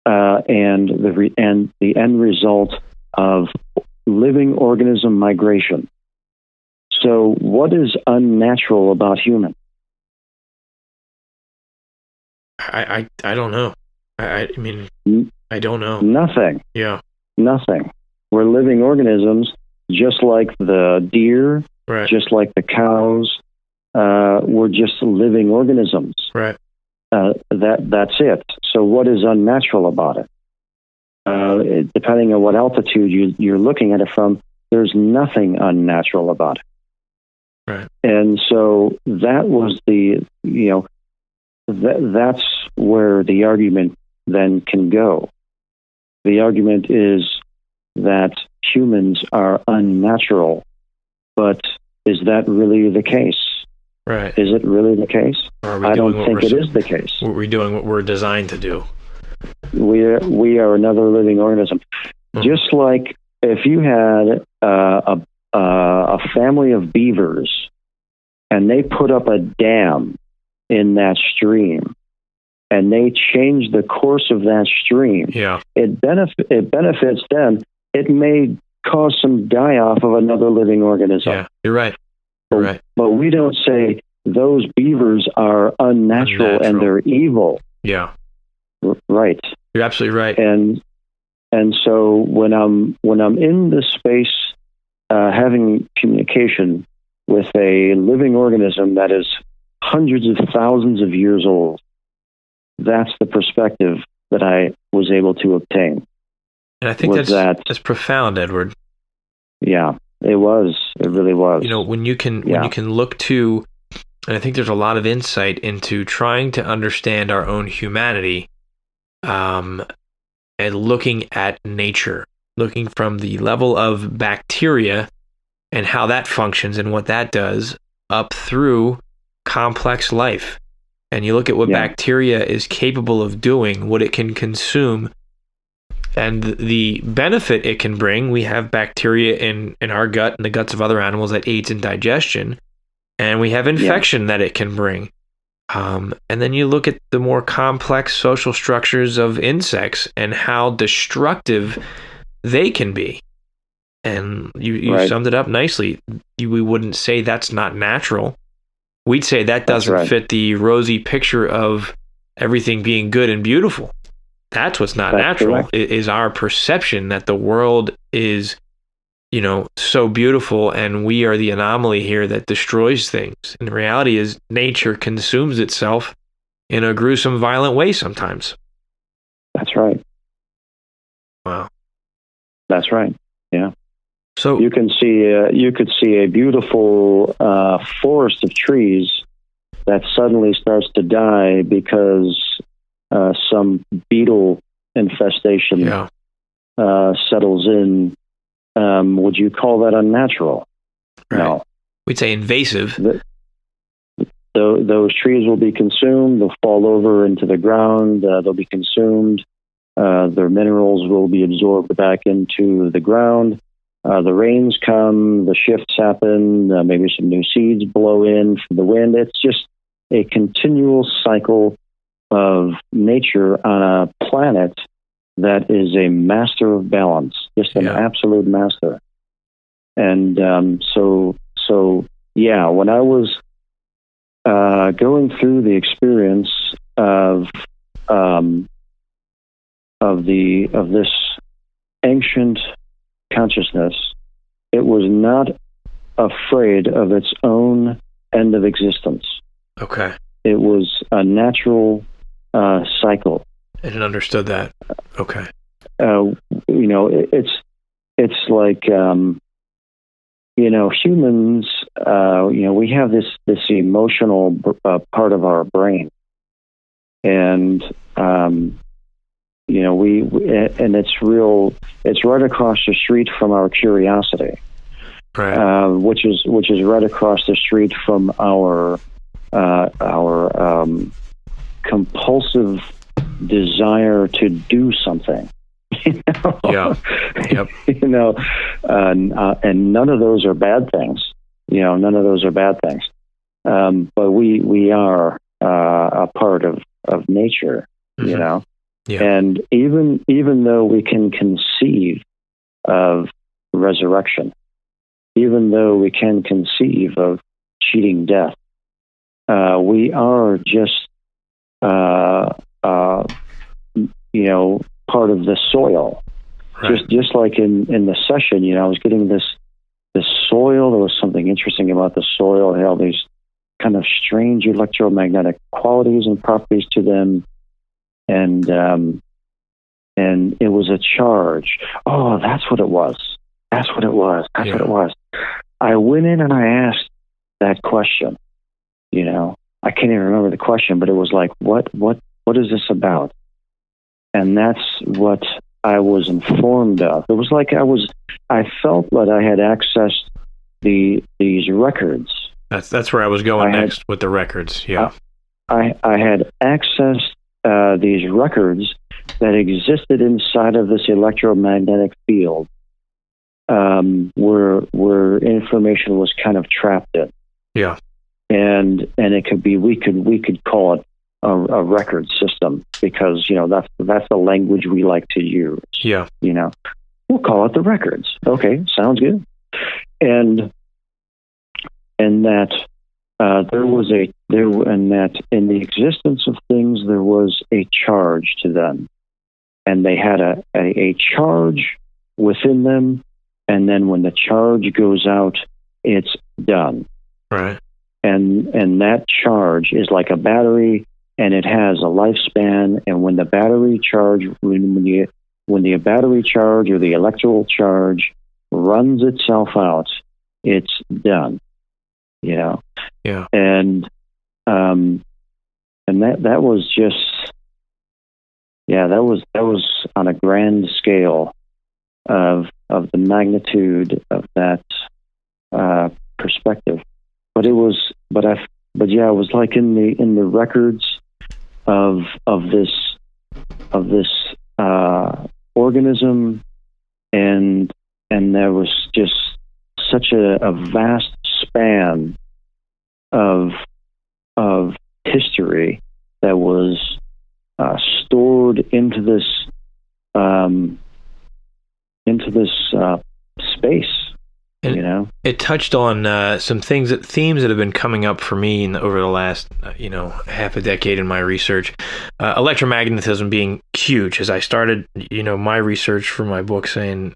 and the end result of living organism migration. So, what is unnatural about humans? I don't know. I mean, I don't know. Nothing. Yeah. Nothing. We're living organisms, just like the deer, right, just like the cows. We're just living organisms. Right. That's it. So what is unnatural about it? Depending on what altitude you're looking at it from, there's nothing unnatural about it. Right. And so that was that's where the argument then can go. The argument is that humans are unnatural, but is that really the case? Right. Is it really the case? I don't think it is the case. We're doing what we're designed to do. We are another living organism. Mm-hmm. Just like if you had a family of beavers and they put up a dam in that stream and they change the course of that stream, yeah, it benefits them. It may cause some die-off of another living organism. Yeah, you're right. Right. But we don't say those beavers are unnatural and they're evil. Yeah. Right. You're absolutely right. And so when I'm in this space, having communication with a living organism that is hundreds of thousands of years old, that's the perspective that I was able to obtain. And I think that's profound, Edward. Yeah. It was. It really was. You know, when you can look to, and I think there's a lot of insight into trying to understand our own humanity, and looking at nature, looking from the level of bacteria and how that functions and what that does up through complex life. And you look at what bacteria is capable of doing, what it can consume, and the benefit it can bring. We have bacteria in our gut and the guts of other animals that aids in digestion, and we have infection that it can bring. And then you look at the more complex social structures of insects and how destructive they can be. And you summed it up nicely. We wouldn't say that's not natural. We'd say that doesn't fit the rosy picture of everything being good and beautiful. That's what's not That's natural, correct. is our perception that the world is, so beautiful and we are the anomaly here that destroys things. And the reality is nature consumes itself in a gruesome, violent way sometimes. That's right. Wow. That's right. Yeah. So You could see a beautiful forest of trees that suddenly starts to die because some beetle infestation yeah, settles in. Would you call that unnatural? right. No. We'd say invasive. Those trees will be consumed. They'll fall over into the ground. They'll be consumed. Their minerals will be absorbed back into the ground. The rains come, the shifts happen, maybe some new seeds blow in from the wind. It's just a continual cycle of nature on a planet that is a master of balance, just an absolute master. And so when I was going through the experience of this ancient consciousness, it was not afraid of its own end of existence. Okay. It was a natural cycle. I didn't understood that. Okay. It's like humans. We have this emotional part of our brain, and and it's real. It's right across the street from our curiosity, right? Which is right across the street from our compulsive desire to do something. Yeah. Yep. And none of those are bad things. None of those are bad things. But we are a part of nature. Mm-hmm. Yeah. And even though we can conceive of resurrection, even though we can conceive of cheating death, we are just part of the soil. Right. Just like in the session, I was getting this soil. There was something interesting about the soil. It had all these kind of strange electromagnetic qualities and properties to them. And it was a charge. Oh, that's what it was. That's what it was. That's what it was. I went in and I asked that question. I can't even remember the question, but it was like, what is this about? And that's what I was informed of. It was like I felt that I had accessed these records. That's where I was going next with the records. Yeah. I had accessed these records that existed inside of this electromagnetic field, where information was kind of trapped in. Yeah. And it could be we could call it a record system, because that's the language we like to use. Yeah. We'll call it the records. Okay, sounds good. And that that in the existence of things there was a charge to them, and they had a charge within them, and then when the charge goes out, it's done. Right. And that charge is like a battery, and it has a lifespan. And when the battery charge, when the battery charge or the electrical charge runs itself out, it's done. Yeah. And that was just, that was on a grand scale of the magnitude of that perspective. But it was like in the records of this organism, and there was just such a vast span of history that was stored into this space. it touched on some themes that have been coming up for me over the last, half a decade in my research. Electromagnetism being huge, as I started, my research for my book, saying,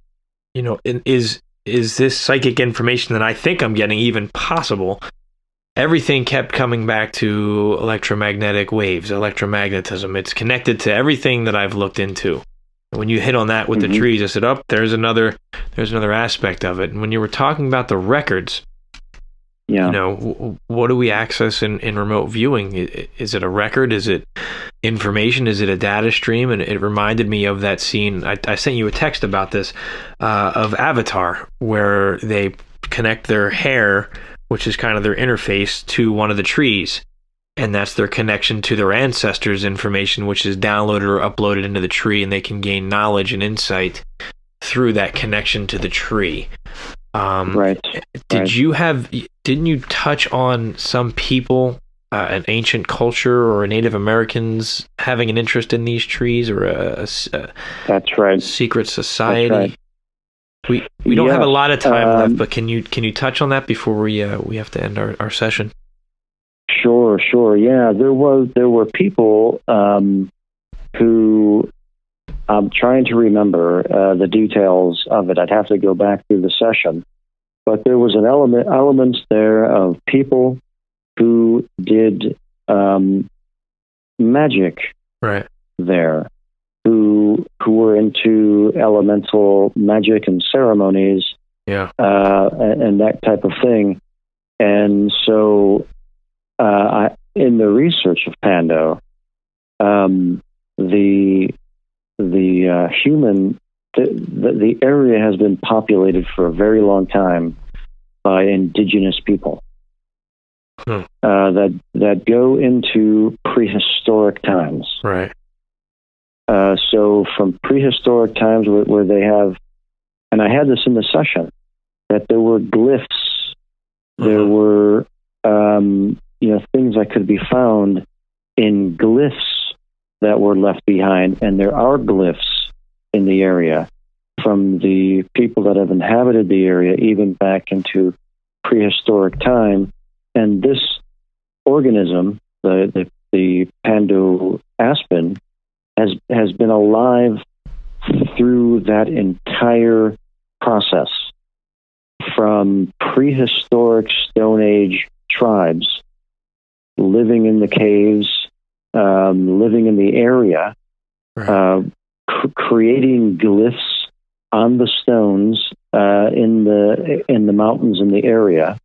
is this psychic information that I think I'm getting even possible? Everything kept coming back to electromagnetic waves, electromagnetism. It's connected to everything that I've looked into. When you hit on that with the trees, I said, there's another aspect of it. And when you were talking about the records, what do we access in remote viewing? Is it a record? Is it information? Is it a data stream? And it reminded me of that scene. I sent you a text about this, of Avatar, where they connect their hair, which is kind of their interface, to one of the trees. And that's their connection to their ancestors' information, which is downloaded or uploaded into the tree, and they can gain knowledge and insight through that connection to the tree. Right. Didn't you touch on some people, an ancient culture or Native Americans having an interest in these trees, or that's right, secret society? That's right. We don't have a lot of time left, but can you touch on that before we have to end our session? Sure. Yeah, there were people who, I'm trying to remember the details of it. I'd have to go back through the session, but there was an elements there of people who did magic, right? There, who were into elemental magic and ceremonies, and that type of thing, and so. In the research of Pando, the area has been populated for a very long time by indigenous people that go into prehistoric times. Right. So from prehistoric times where they have, and I had this in the session, that there were glyphs, there were things that could be found in glyphs that were left behind, and there are glyphs in the area from the people that have inhabited the area even back into prehistoric time. And this organism, the Pando aspen, has been alive through that entire process, from prehistoric Stone Age tribes living in the caves, living in the area, creating glyphs on the stones in the mountains in the area,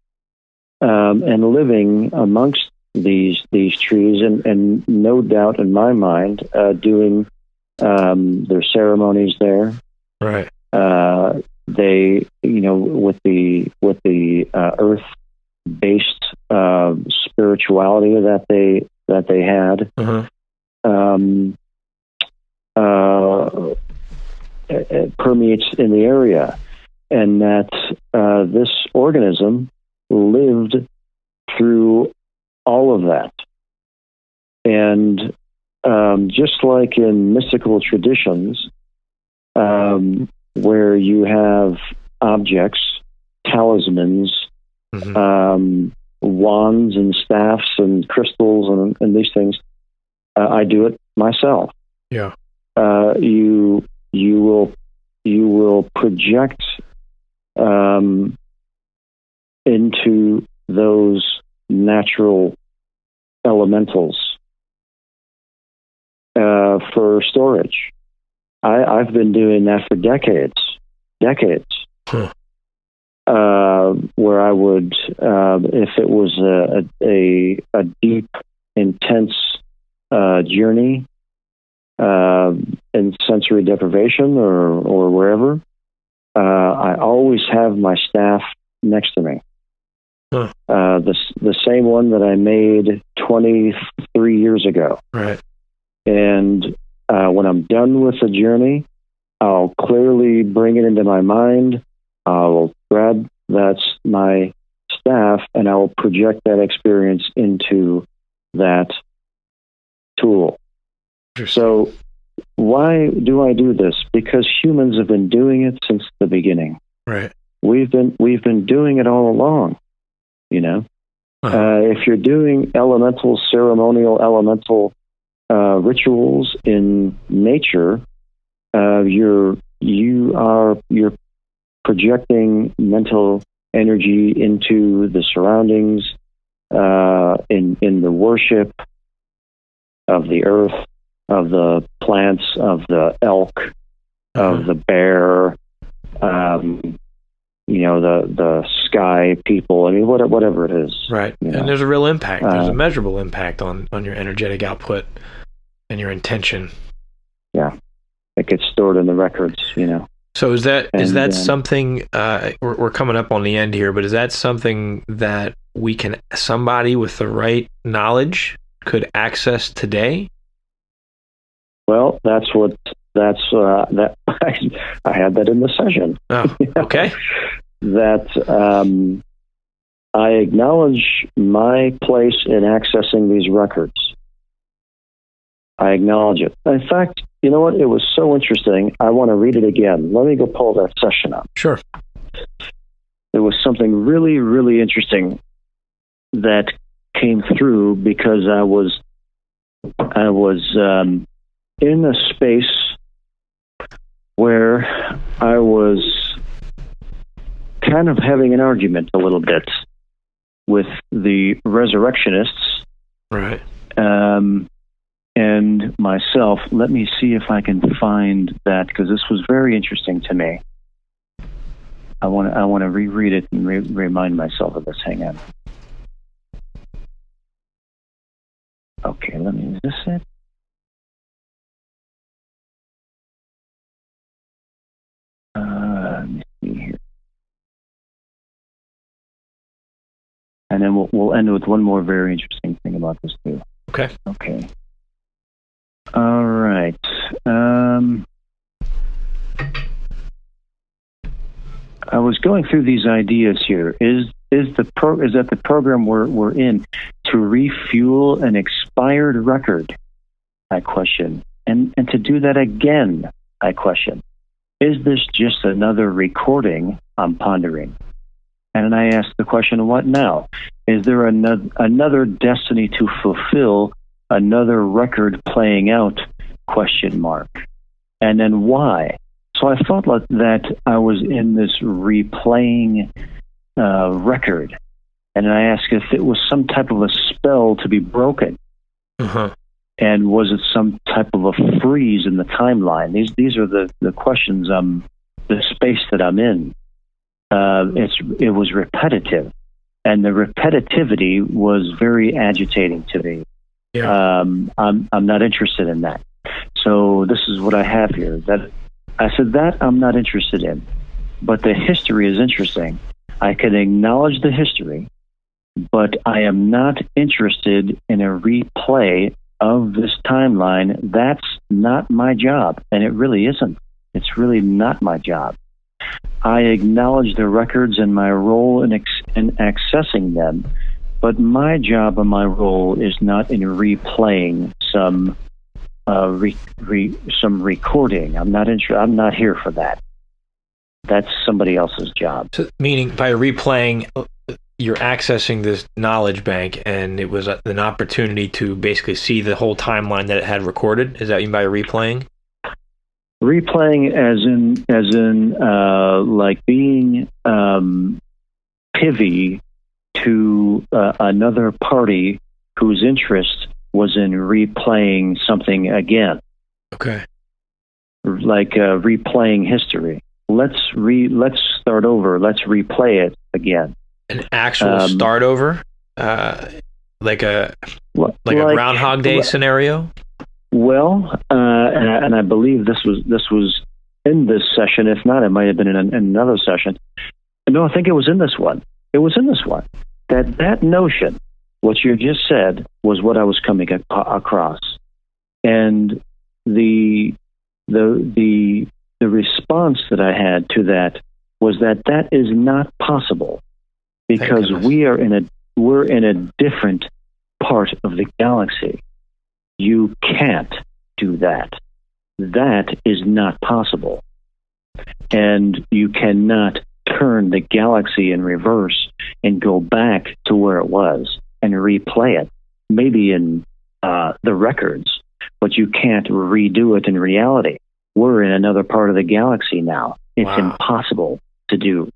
and living amongst these trees, and no doubt in my mind doing their ceremonies there. Right. They, with the earth-based spirituality that they had, it permeates in the area, and that this organism lived through all of that. And just like in mystical traditions, where you have objects, talismans, wands and staffs and crystals and these things, I do it myself. Yeah. You will project into those natural elementals for storage. I've been doing that for decades. Where I would, if it was a deep, intense journey in sensory deprivation or wherever, I always have my staff next to me. The same one that I made 23 years ago. Right. And when I'm done with the journey, I'll clearly bring it into my mind. I'll grab my staff, and I will project that experience into that tool. So why do I do this? Because humans have been doing it since the beginning. Right. we've been doing it all along. You know, if you're doing ceremonial elemental rituals in nature, you're projecting mental energy into the surroundings, in the worship of the earth, of the plants, of the elk, of the bear, the sky people. I mean, whatever it is. Right. And there's a real impact. There's a measurable impact on your energetic output and your intention. Yeah. It gets stored in the records, So is that something, we're coming up on the end here, but is that something that somebody with the right knowledge could access today? Well, I had that in the session. Oh, okay. That I acknowledge my place in accessing these records. I acknowledge it. In fact, you know what? It was so interesting. I want to read it again. Let me go pull that session up. Sure. There was something really, really interesting that came through because I was in a space where I was kind of having an argument a little bit with the resurrectionists. Right. And myself. Let me see if I can find that, because this was very interesting to me. I want to reread it and remind myself of this. Hang on. Okay, is this it? Let me see here. And then we'll end with one more very interesting thing about this too. Okay. Okay. All right. I was going through these ideas here. Is that the program we're in to refuel an expired record? I question. And to do that again, I question. Is this just another recording? I'm pondering. And I ask the question, what now? Is there another destiny to fulfill, another record playing out? Question mark. And then why? So I felt like that I was in this replaying record. And I asked if it was some type of a spell to be broken. Uh-huh. And was it some type of a freeze in the timeline? These are the questions, the space that I'm in. It was repetitive. And the repetitivity was very agitating to me. Yeah. I'm not interested in that. So this is what I have here. That I said that I'm not interested in, but the history is interesting. I can acknowledge the history, but I am not interested in a replay of this timeline. That's not my job, and it really isn't. It's really not my job. I acknowledge the records and my role in accessing them, but my job and my role is not in replaying some recording. I'm not here for that. That's somebody else's job. So, meaning by replaying, you're accessing this knowledge bank, and it was an opportunity to basically see the whole timeline that it had recorded. Is that what you mean by replaying? Replaying as in like being privy to another party whose interest was in replaying something again. Okay. Like replaying history. Let's start over. Let's replay it again. An actual start over, like a Groundhog Day scenario. Well, and I believe this was in this session. If not, it might have been in another session. No, I think it was in this one. It was in this one. That notion, what you just said, was what I was coming across, and the response that I had to that was that is not possible, because we're in a different part of the galaxy. You can't do that. That is not possible. And you cannot turn the galaxy in reverse and go back to where it was and replay it, maybe in the records, but you can't redo it in reality. We're in another part of the galaxy now. It's impossible to do.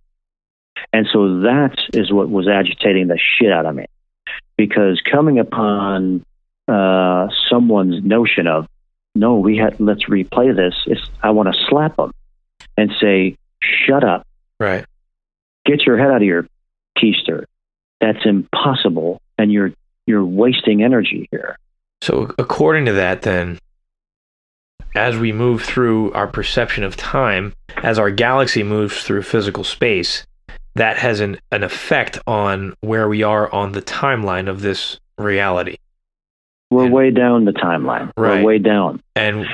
And so that is what was agitating the shit out of me, because coming upon someone's notion of, no, let's replay this, I want to slap them and say, shut up. Right. Get your head out of your keister. That's impossible, and you're wasting energy here. So according to that, then, as we move through our perception of time, as our galaxy moves through physical space, that has an effect on where we are on the timeline of this reality. We're way down the timeline. Right. We're way down. And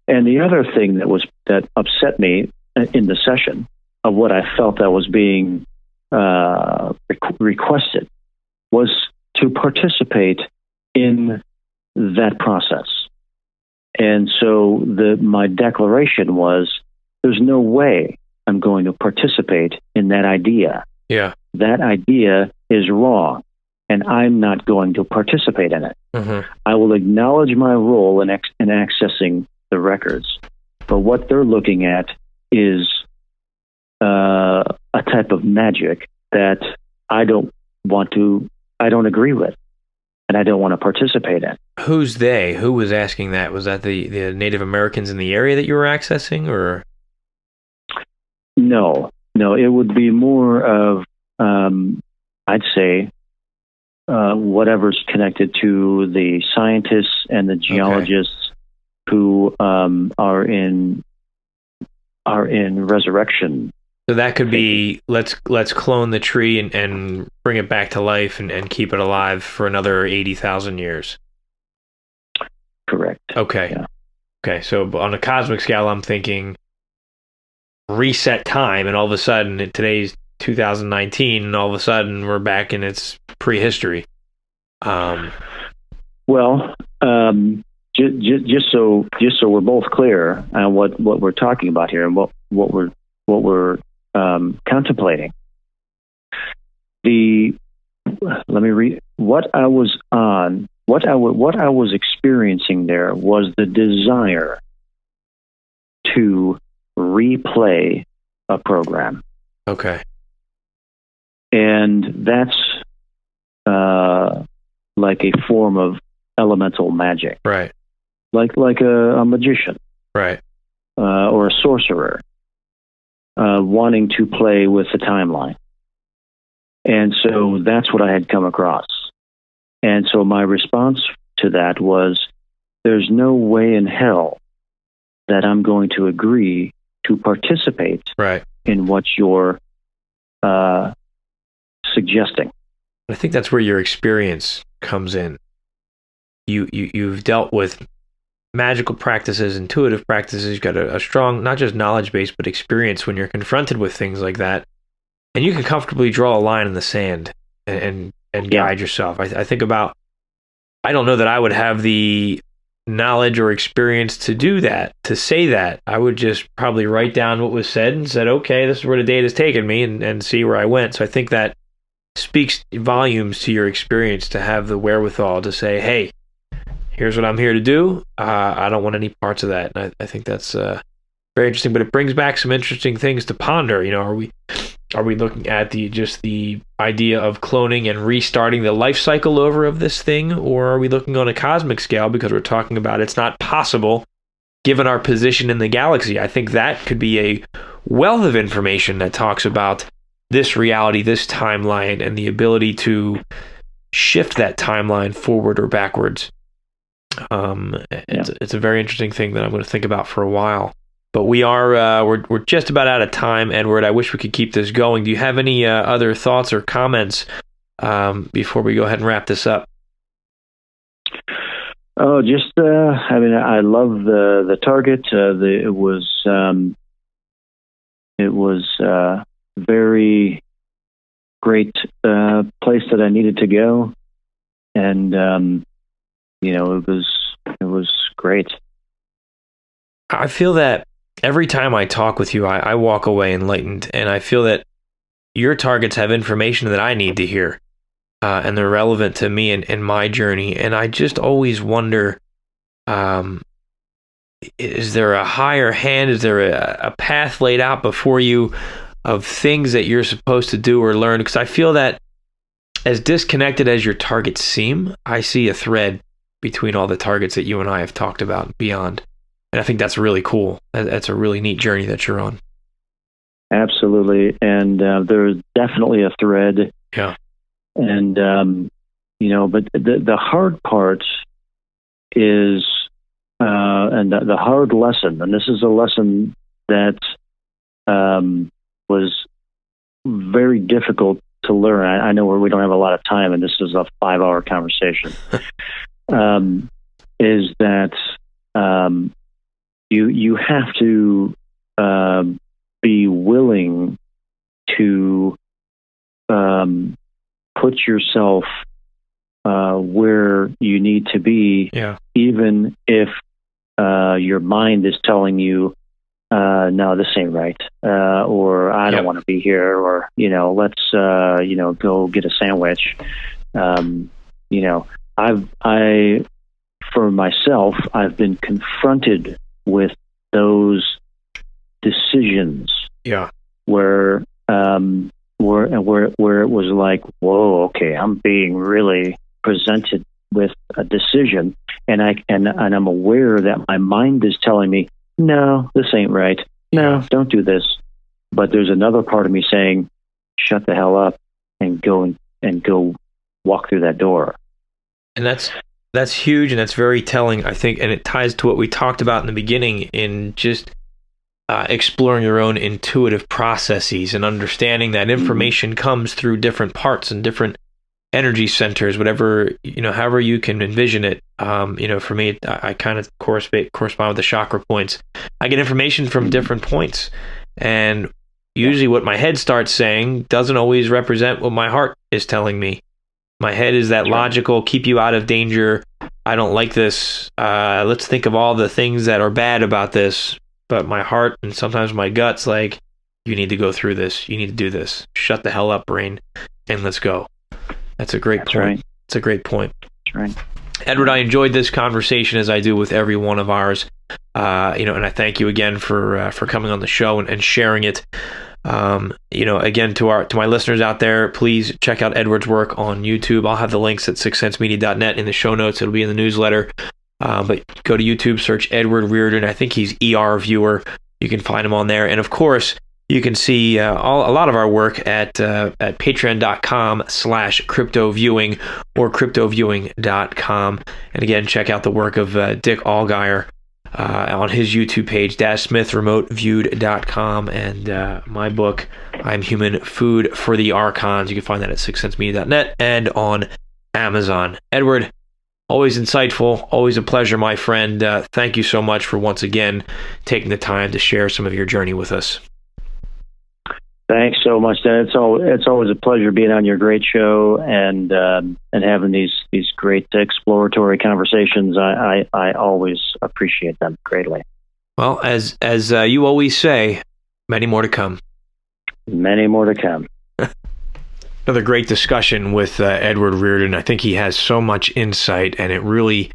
the other thing that upset me in the session of what I felt that was being requested was to participate in that process. And so my declaration was, there's no way I'm going to participate in that idea. Yeah. That idea is wrong, and I'm not going to participate in it. Mm-hmm. I will acknowledge my role in accessing the records, but what they're looking at is a type of magic that I don't agree with, and I don't want to participate in. Who's they? Who was asking that? Was that the Native Americans in the area that you were accessing, or? No, it would be more of, I'd say, whatever's connected to the scientists and the geologists who are in resurrection. So that could be, let's clone the tree and bring it back to life and keep it alive for another 80,000 years. Correct. Okay. Yeah. Okay. So on a cosmic scale, I'm thinking reset time, and all of a sudden today's 2019, and all of a sudden we're back in its prehistory. Well, just so we're both clear on what we're talking about here and what we're contemplating. Let me read what I was on. What I was experiencing there was the desire to replay a program. Okay. And that's like a form of elemental magic. Right. Like a magician. Right. Or a sorcerer wanting to play with the timeline. And so that's what I had come across. And so my response to that was, there's no way in hell that I'm going to agree to participate in what you're suggesting. I think that's where your experience comes in. You've dealt with magical practices, intuitive practices. You've got a strong, not just knowledge base, but experience when you're confronted with things like that. And you can comfortably draw a line in the sand and guide yourself. I think about, I don't know that I would have the knowledge or experience to do that, to say that. I would just probably write down what was said and said, okay, this is where the date has taken me, and see where I went. So I think that speaks volumes to your experience to have the wherewithal to say, hey, here's what I'm here to do. I don't want any parts of that. And I think that's very interesting, but it brings back some interesting things to ponder. You know, are we looking at the idea of cloning and restarting the life cycle over of this thing, or are we looking on a cosmic scale because we're talking about it's not possible given our position in the galaxy? I think that could be a wealth of information that talks about this reality, this timeline, and the ability to shift that timeline forward or backwards. It's a very interesting thing that I'm going to think about for a while. But we are we're just about out of time, Edward. I wish we could keep this going. Do you have any other thoughts or comments before we go ahead and wrap this up? Oh, just I mean, I love the target. It was very great place that I needed to go, and it was great. I feel that every time I talk with you, I walk away enlightened, and I feel that your targets have information that I need to hear, and they're relevant to me and my journey. And I just always wonder, is there a higher hand? Is there a path laid out before you of things that you're supposed to do or learn? Because I feel that as disconnected as your targets seem, I see a thread between all the targets that you and I have talked about and beyond. And I think that's really cool. That's a really neat journey that you're on. Absolutely. And there's definitely a thread. Yeah. And, but the hard part is, and the hard lesson, and this is a lesson that was very difficult to learn. I know we don't have a lot of time, and this is a 5-hour conversation, is that you have to be willing to put yourself where you need to be, even if your mind is telling you, no, this ain't right, or I don't want to be here, or let's go get a sandwich. For myself, I've been confronted with those decisions. Yeah. Where it was like, whoa, okay, I'm being really presented with a decision, and I'm aware that my mind is telling me, no, this ain't right. No, don't do this. But there's another part of me saying, shut the hell up and go walk through that door. And that's huge, and that's very telling, I think, and it ties to what we talked about in the beginning in just exploring your own intuitive processes and understanding that information comes through different parts and different energy centers, whatever, however you can envision it. For me, I kind of correspond with the chakra points. I get information from different points, and usually what my head starts saying doesn't always represent what my heart is telling me. My head is that logical, keep you out of danger. I don't like this. Let's think of all the things that are bad about this. But my heart and sometimes my gut's like, you need to go through this. You need to do this. Shut the hell up, brain, and let's go. That's a great point. Right. It's a great point. That's right. Edward, I enjoyed this conversation as I do with every one of ours. And I thank you again for coming on the show and sharing it. Again, to my listeners out there, please check out Edward's work on YouTube. I'll have the links at sixsensemedia.net in the show notes. It'll be in the newsletter. But go to YouTube, search Edward Reardon. I think he's ER Viewer. You can find him on there. And of course, you can see a lot of our work at patreon.com/cryptoviewing or cryptoviewing.com. And again, check out the work of Dick Allgaier on his YouTube page, DashSmithRemoteViewed.com, and my book, I'm Human, Food for the Archons. You can find that at sixsensemedia.net and on Amazon. Edward, always insightful, always a pleasure, my friend. Thank you so much for once again taking the time to share some of your journey with us. Thanks so much, Dan. It's always a pleasure being on your great show and having these great exploratory conversations. I always appreciate them greatly. Well, as you always say, many more to come. Many more to come. Another great discussion with Edward Reardon. I think he has so much insight, and it really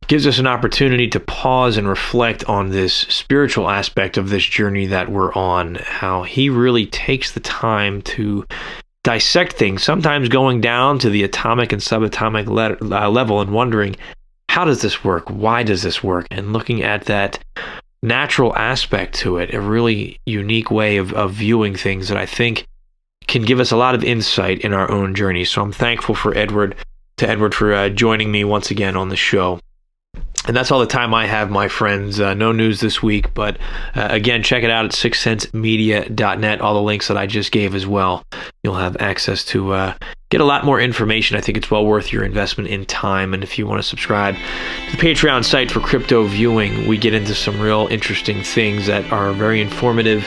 gives us an opportunity to pause and reflect on this spiritual aspect of this journey that we're on, how he really takes the time to dissect things, sometimes going down to the atomic and subatomic level and wondering, how does this work? Why does this work? And looking at that natural aspect to it, a really unique way of viewing things that I think can give us a lot of insight in our own journey. So I'm thankful for Edward for joining me once again on the show. And that's all the time I have, my friends. No news this week, but again, check it out at sixsensemedia.net. All the links that I just gave as well. You'll have access to get a lot more information. I think it's well worth your investment in time. And if you want to subscribe to the Patreon site for Crypto Viewing, we get into some real interesting things that are very informative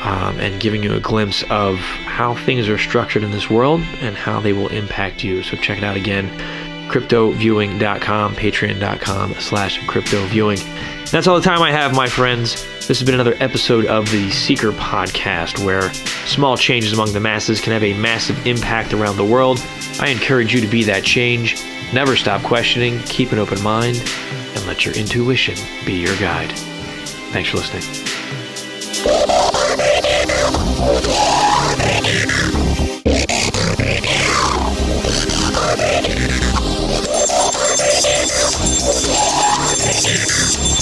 and giving you a glimpse of how things are structured in this world and how they will impact you. So check it out again. cryptoviewing.com, patreon.com/cryptoviewing. That's all the time I have, my friends. This has been another episode of the Seiker podcast, where small changes among the masses can have a massive impact around the world. I encourage you to be that change. Never stop questioning, keep an open mind, and let your intuition be your guide. Thanks for listening. Thank you.